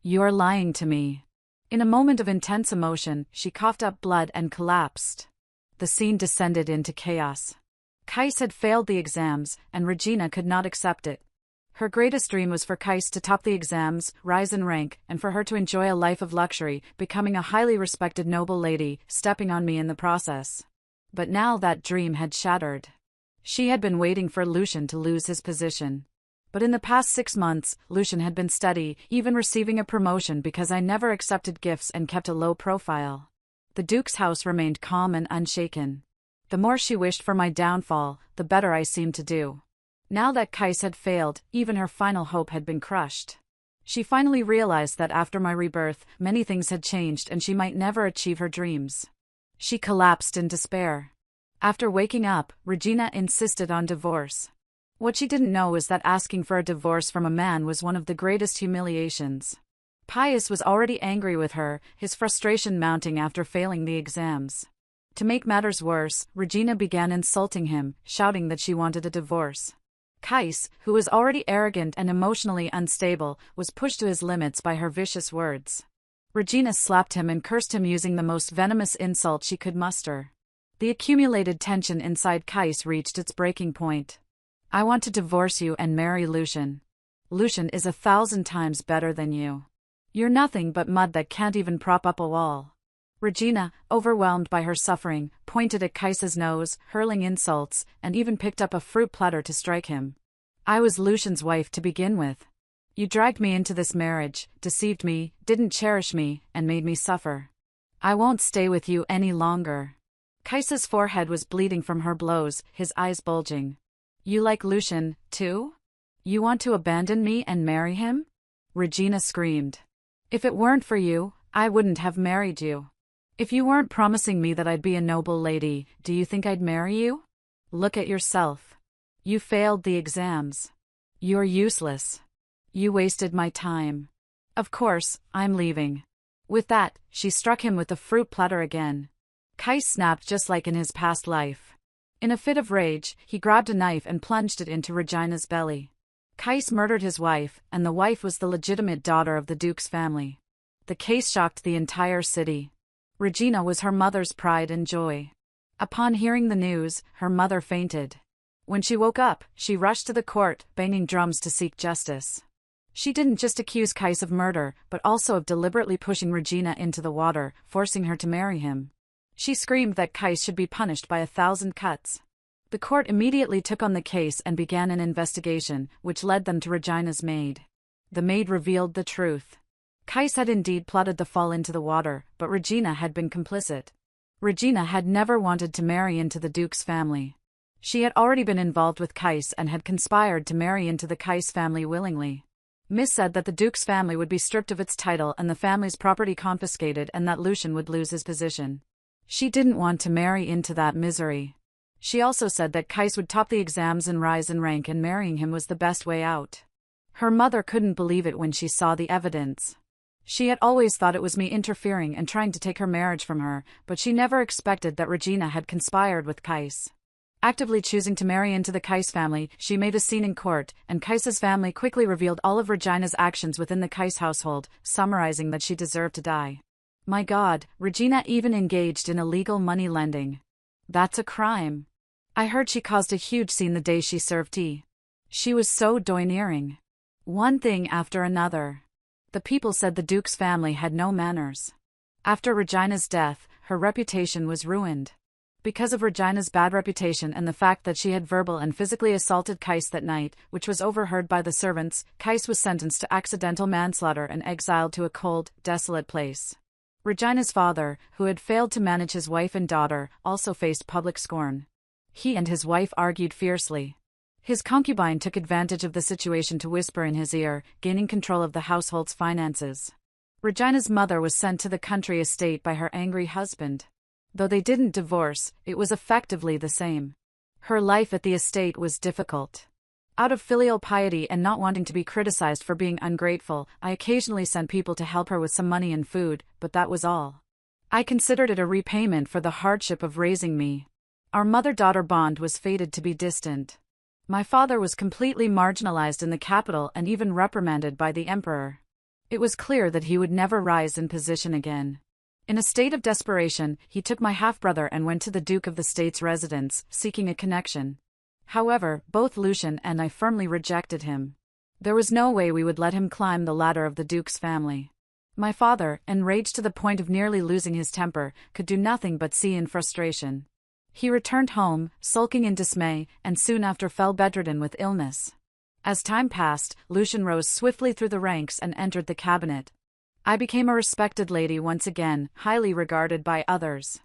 You're lying to me. In a moment of intense emotion, she coughed up blood and collapsed. The scene descended into chaos. Kais had failed the exams, and Regina could not accept it. Her greatest dream was for Kais to top the exams, rise in rank, and for her to enjoy a life of luxury, becoming a highly respected noble lady, stepping on me in the process. But now that dream had shattered. She had been waiting for Lucian to lose his position. But in the past 6 months, Lucian had been steady, even receiving a promotion because I never accepted gifts and kept a low profile. The Duke's house remained calm and unshaken. The more she wished for my downfall, the better I seemed to do. Now that Kais had failed, even her final hope had been crushed. She finally realized that after my rebirth, many things had changed and she might never achieve her dreams. She collapsed in despair. After waking up, Regina insisted on divorce. What she didn't know is that asking for a divorce from a man was one of the greatest humiliations. Pius was already angry with her, his frustration mounting after failing the exams. To make matters worse, Regina began insulting him, shouting that she wanted a divorce. Kais, who was already arrogant and emotionally unstable, was pushed to his limits by her vicious words. Regina slapped him and cursed him using the most venomous insult she could muster. The accumulated tension inside Kais reached its breaking point. I want to divorce you and marry Lucian. Lucian is 1,000 times better than you. You're nothing but mud that can't even prop up a wall. Regina, overwhelmed by her suffering, pointed at Kais's nose, hurling insults, and even picked up a fruit platter to strike him. I was Lucian's wife to begin with. You dragged me into this marriage, deceived me, didn't cherish me, and made me suffer. I won't stay with you any longer. Kais's forehead was bleeding from her blows, his eyes bulging. You like Lucian, too? You want to abandon me and marry him? Regina screamed. If it weren't for you, I wouldn't have married you. If you weren't promising me that I'd be a noble lady, do you think I'd marry you? Look at yourself. You failed the exams. You're useless. You wasted my time. Of course, I'm leaving. With that, she struck him with the fruit platter again. Kais snapped just like in his past life. In a fit of rage, he grabbed a knife and plunged it into Regina's belly. Kais murdered his wife, and the wife was the legitimate daughter of the Duke's family. The case shocked the entire city. Regina was her mother's pride and joy. Upon hearing the news, her mother fainted. When she woke up, she rushed to the court, banging drums to seek justice. She didn't just accuse Kais of murder, but also of deliberately pushing Regina into the water, forcing her to marry him. She screamed that Kais should be punished by 1,000 cuts. The court immediately took on the case and began an investigation, which led them to Regina's maid. The maid revealed the truth. Kais had indeed plotted the fall into the water, but Regina had been complicit. Regina had never wanted to marry into the Duke's family. She had already been involved with Kais and had conspired to marry into the Kais family willingly. Miss said that the Duke's family would be stripped of its title and the family's property confiscated and that Lucian would lose his position. She didn't want to marry into that misery. She also said that Kais would top the exams and rise in rank and marrying him was the best way out. Her mother couldn't believe it when she saw the evidence. She had always thought it was me interfering and trying to take her marriage from her, but she never expected that Regina had conspired with Kais. Actively choosing to marry into the Kais family, she made a scene in court, and Kais's family quickly revealed all of Regina's actions within the Kais household, summarizing that she deserved to die. My God, Regina even engaged in illegal money lending. That's a crime. I heard she caused a huge scene the day she served tea. She was so domineering. One thing after another. The people said the Duke's family had no manners. After Regina's death, her reputation was ruined. Because of Regina's bad reputation and the fact that she had verbal and physically assaulted Kais that night, which was overheard by the servants, Kais was sentenced to accidental manslaughter and exiled to a cold, desolate place. Regina's father, who had failed to manage his wife and daughter, also faced public scorn. He and his wife argued fiercely. His concubine took advantage of the situation to whisper in his ear, gaining control of the household's finances. Regina's mother was sent to the country estate by her angry husband. Though they didn't divorce, it was effectively the same. Her life at the estate was difficult. Out of filial piety and not wanting to be criticized for being ungrateful, I occasionally sent people to help her with some money and food, but that was all. I considered it a repayment for the hardship of raising me. Our mother-daughter bond was fated to be distant. My father was completely marginalized in the capital and even reprimanded by the emperor. It was clear that he would never rise in position again. In a state of desperation, he took my half-brother and went to the Duke of the State's residence, seeking a connection. However, both Lucian and I firmly rejected him. There was no way we would let him climb the ladder of the Duke's family. My father, enraged to the point of nearly losing his temper, could do nothing but see in frustration. He returned home, sulking in dismay, and soon after fell bedridden with illness. As time passed, Lucian rose swiftly through the ranks and entered the cabinet. I became a respected lady once again, highly regarded by others.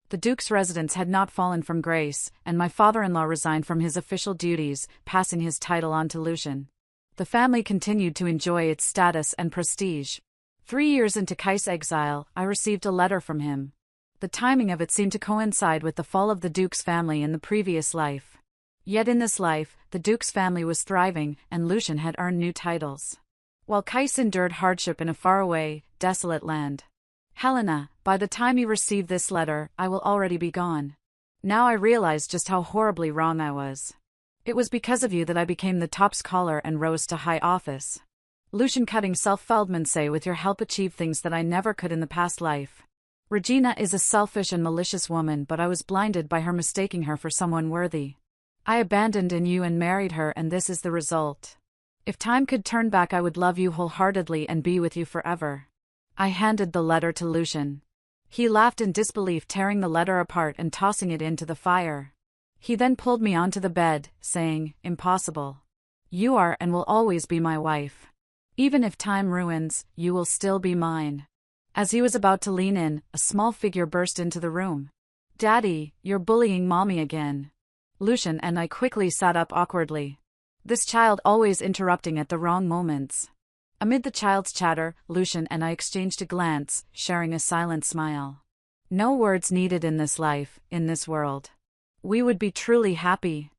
The Duke's residence had not fallen from grace, and my father-in-law resigned from his official duties, passing his title on to Lucian. The family continued to enjoy its status and prestige. 3 years into Kai's exile, I received a letter from him. The timing of it seemed to coincide with the fall of the Duke's family in the previous life. Yet in this life, the Duke's family was thriving, and Lucian had earned new titles, while Kais endured hardship in a faraway, desolate land. Helena, by the time you receive this letter, I will already be gone. Now I realize just how horribly wrong I was. It was because of you that I became the top scholar and rose to high office. Lucian cutting self-Feldman say with your help achieved things that I never could in the past life. Regina is a selfish and malicious woman, but I was blinded by her mistaking her for someone worthy. I abandoned in you and married her, and this is the result. If time could turn back, I would love you wholeheartedly and be with you forever. I handed the letter to Lucian. He laughed in disbelief, tearing the letter apart and tossing it into the fire. He then pulled me onto the bed, saying, "Impossible. You are and will always be my wife. Even if time ruins, you will still be mine." As he was about to lean in, a small figure burst into the room. "Daddy, you're bullying Mommy again." Lucian and I quickly sat up awkwardly. This child always interrupting at the wrong moments. Amid the child's chatter, Lucian and I exchanged a glance, sharing a silent smile. No words needed in this life, in this world. We would be truly happy.